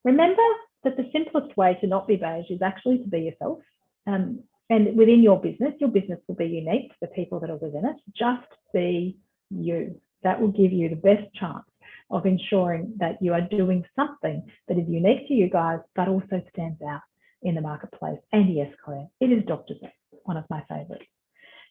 remember that the simplest way to not be beige is actually to be yourself. And within your business will be unique to the people that are within it. Just be you. That will give you the best chance. of ensuring that you are doing something that is unique to you guys, but also stands out in the marketplace. And yes, Claire, it is Dr. Zest, one of my favorites.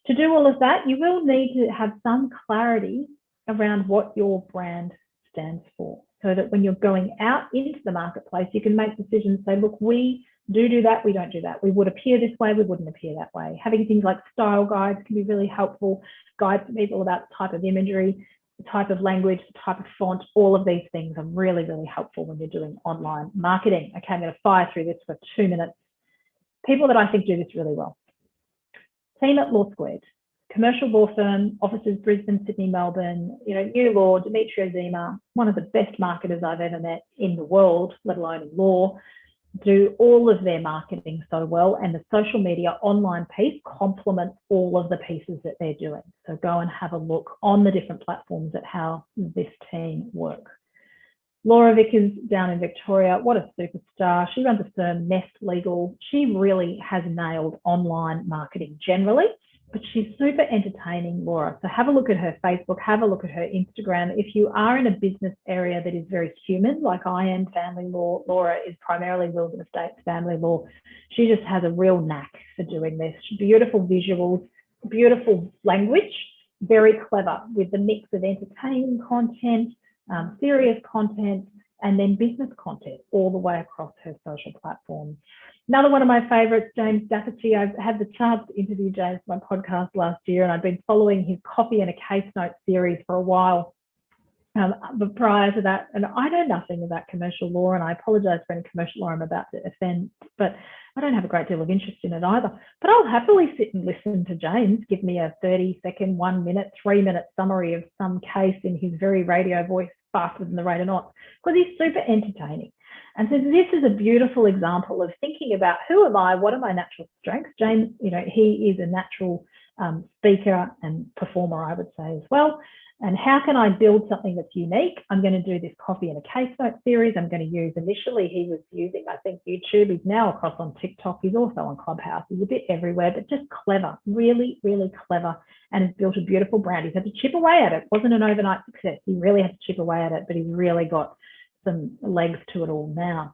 To do all of that, you will need to have some clarity around what your brand stands for, so that when you're going out into the marketplace, you can make decisions, say, look, we do that, we don't do that. We would appear this way, we wouldn't appear that way. Having things like style guides can be really helpful, guides to people about the type of imagery, the type of language, the type of font. All of these things are really, really helpful when you're doing online marketing. Okay, I'm going to fire through this for 2 minutes. People that I think do this really well. Team at Law Squared, commercial law firm, offices Brisbane, Sydney, Melbourne, New Law, Demetrio Zima, one of the best marketers I've ever met in the world, let alone in law, do all of their marketing so well, and the social media online piece complements all of the pieces that they're doing. So go and have a look on the different platforms at how this team work. Laura Vickers down in Victoria, what a superstar. She runs a firm, Nest Legal. She really has nailed online marketing generally, but she's super entertaining, Laura. So have a look at her Facebook, have a look at her Instagram. If you are in a business area that is very human, like I am, family law, Laura is primarily wills and estates, family law. She just has a real knack for doing this. Beautiful visuals, beautiful language, very clever with the mix of entertaining content, serious content, and then business content all the way across her social platforms. Another one of my favorites, James Dafferty. I've had the chance to interview James on my podcast last year, and I've been following his Coffee and a Case Note series for a while. But prior to that, and I know nothing about commercial law, and I apologise for any commercial law I'm about to offend, but I don't have a great deal of interest in it either. But I'll happily sit and listen to James give me a 30-second, 1 minute, 3 minute summary of some case in his very radio voice, faster than the rate of knots, because he's super entertaining. And so this is a beautiful example of thinking about who am I, what are my natural strengths. James, he is a natural speaker and performer, I would say as well. And how can I build something that's unique? I'm going to do this Coffee and a Case Note series. I'm going to use, initially he was using, I think, YouTube. He's now across on TikTok. He's also on Clubhouse. He's a bit everywhere, but just clever, really, really clever, and has built a beautiful brand. He's had to chip away at it. It wasn't an overnight success. He really had to chip away at it, but he's really got some legs to it all now.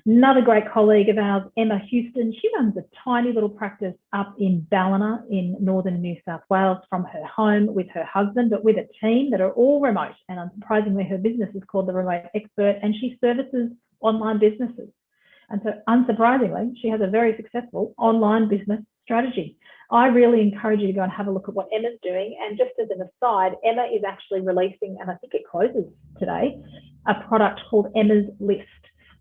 Another great colleague of ours, Emma Houston, she runs a tiny little practice up in Ballina in northern New South Wales from her home with her husband, but with a team that are all remote. And unsurprisingly, her business is called The Remote Expert, and she services online businesses. And so unsurprisingly, she has a very successful online business strategy. I really encourage you to go and have a look at what Emma's doing. And just as an aside, Emma is actually releasing, and I think it closes today, a product called Emma's List,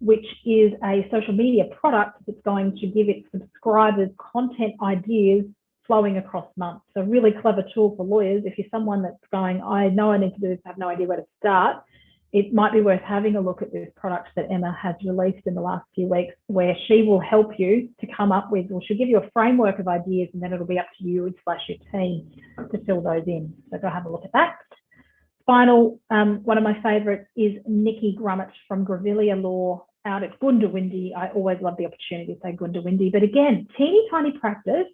which is a social media product that's going to give its subscribers content ideas flowing across months. So a really clever tool for lawyers. If you're someone that's going, I know I need to do this, I have no idea where to start, it might be worth having a look at this product that Emma has released in the last few weeks, where she will help you to come up with, or she'll give you a framework of ideas, and then it'll be up to you / your team to fill those in. So go have a look at that. Final, one of my favorites is Nikki Grummett from Grevillea Law out at Goondiwindi. I always love the opportunity to say Goondiwindi, but again, teeny tiny practice.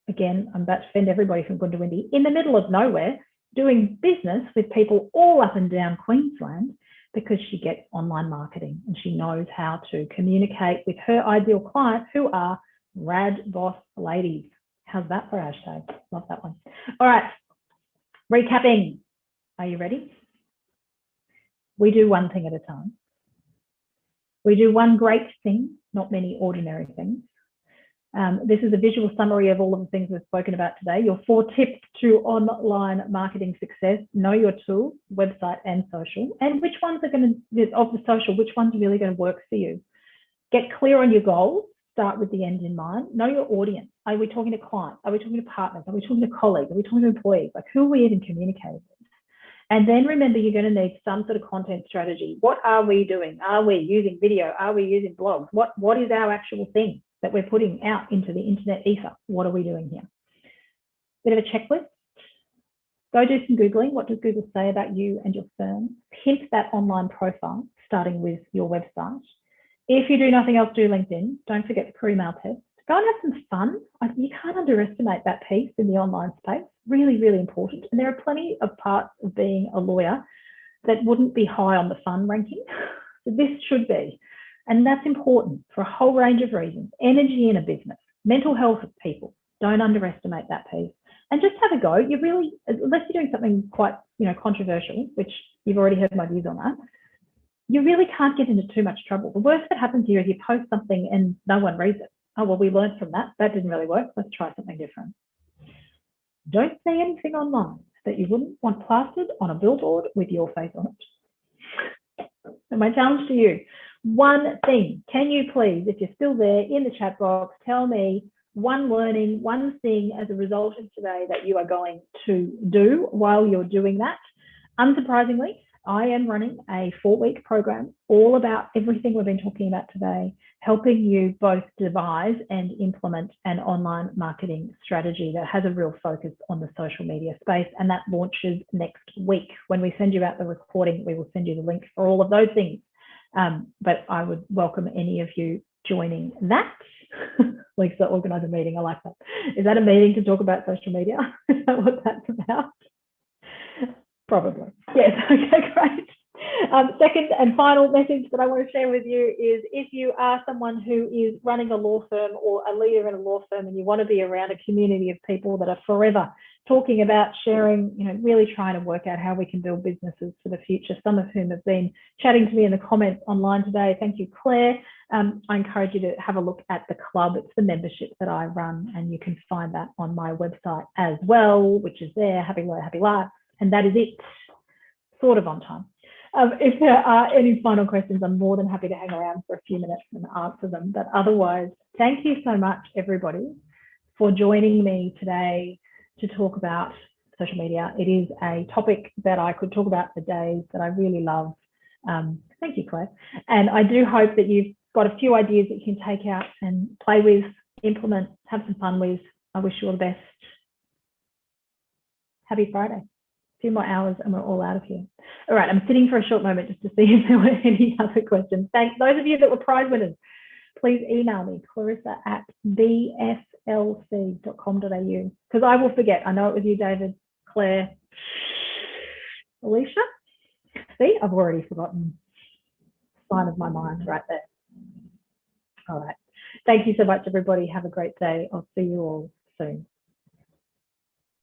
Again, I'm about to offend everybody from Goondiwindi, in the middle of nowhere, doing business with people all up and down Queensland, because she gets online marketing and she knows how to communicate with her ideal clients, who are rad boss ladies. How's that for a hashtag? Love that one. All right, recapping. Are you ready? We do one thing at a time. We do one great thing, not many ordinary things. This is a visual summary of all of the things we've spoken about today. Your 4 tips to online marketing success: know your tools, website and social, and which ones are going to, of the social, which ones are really going to work for you. Get clear on your goals. Start with the end in mind. Know your audience. Are we talking to clients? Are we talking to partners? Are we talking to colleagues? Are we talking to employees? Like, who are we even communicating with? And then remember, you're going to need some sort of content strategy. What are we doing? Are we using video? Are we using blogs? What is our actual thing that we're putting out into the internet ether? What are we doing here? Bit of a checklist. Go do some Googling. What does Google say about you and your firm? Pimp that online profile, starting with your website. If you do nothing else, do LinkedIn. Don't forget the pre-mail test. Go and have some fun. You can't underestimate that piece in the online space. Really, really important. And there are plenty of parts of being a lawyer that wouldn't be high on the fun ranking. So this should be. And that's important for a whole range of reasons. Energy in a business, mental health of people. Don't underestimate that piece. And just have a go. You really, unless you're doing something quite, controversial, which you've already heard my views on that, you really can't get into too much trouble. The worst that happens here is you post something and no one reads it. Oh, well, we learned from that. That didn't really work. Let's try something different. Don't say anything online that you wouldn't want plastered on a billboard with your face on it. And my challenge to you, one thing, can you please, if you're still there in the chat box, tell me one learning, one thing as a result of today that you are going to do while you're doing that. Unsurprisingly, I am running a 4-week program all about everything we've been talking about today, helping you both devise and implement an online marketing strategy that has a real focus on the social media space. And that launches next week. When we send you out the recording, we will send you the link for all of those things. But I would welcome any of you joining that. Lisa, organise a meeting. I like that. Is that a meeting to talk about social media? Is that what that's about? Probably. Yes. Okay, great. Second and final message that I want to share with you is if you are someone who is running a law firm or a leader in a law firm and you want to be around a community of people that are forever talking about sharing, really trying to work out how we can build businesses for the future, some of whom have been chatting to me in the comments online today. Thank you, Claire. I encourage you to have a look at the club. It's the membership that I run, and you can find that on my website as well, which is there, Happy Lawyer, Happy Life. And that is it, sort of on time. If there are any final questions, I'm more than happy to hang around for a few minutes and answer them. But otherwise, thank you so much, everybody, for joining me today to talk about social media. It is a topic that I could talk about for days, that I really love. Thank you, Claire. And I do hope that you've got a few ideas that you can take out and play with, implement, have some fun with. I wish you all the best. Happy Friday. Few more hours and we're all out of here. All right, I'm sitting for a short moment just to see if there were any other questions. Thanks. Those of you that were prize winners, please email me, clarissa@bslc.com.au, because I will forget. I know it was you, David, Claire, Alicia. See, I've already forgotten. Sign of my mind right there. All right. Thank you so much, everybody. Have a great day. I'll see you all soon.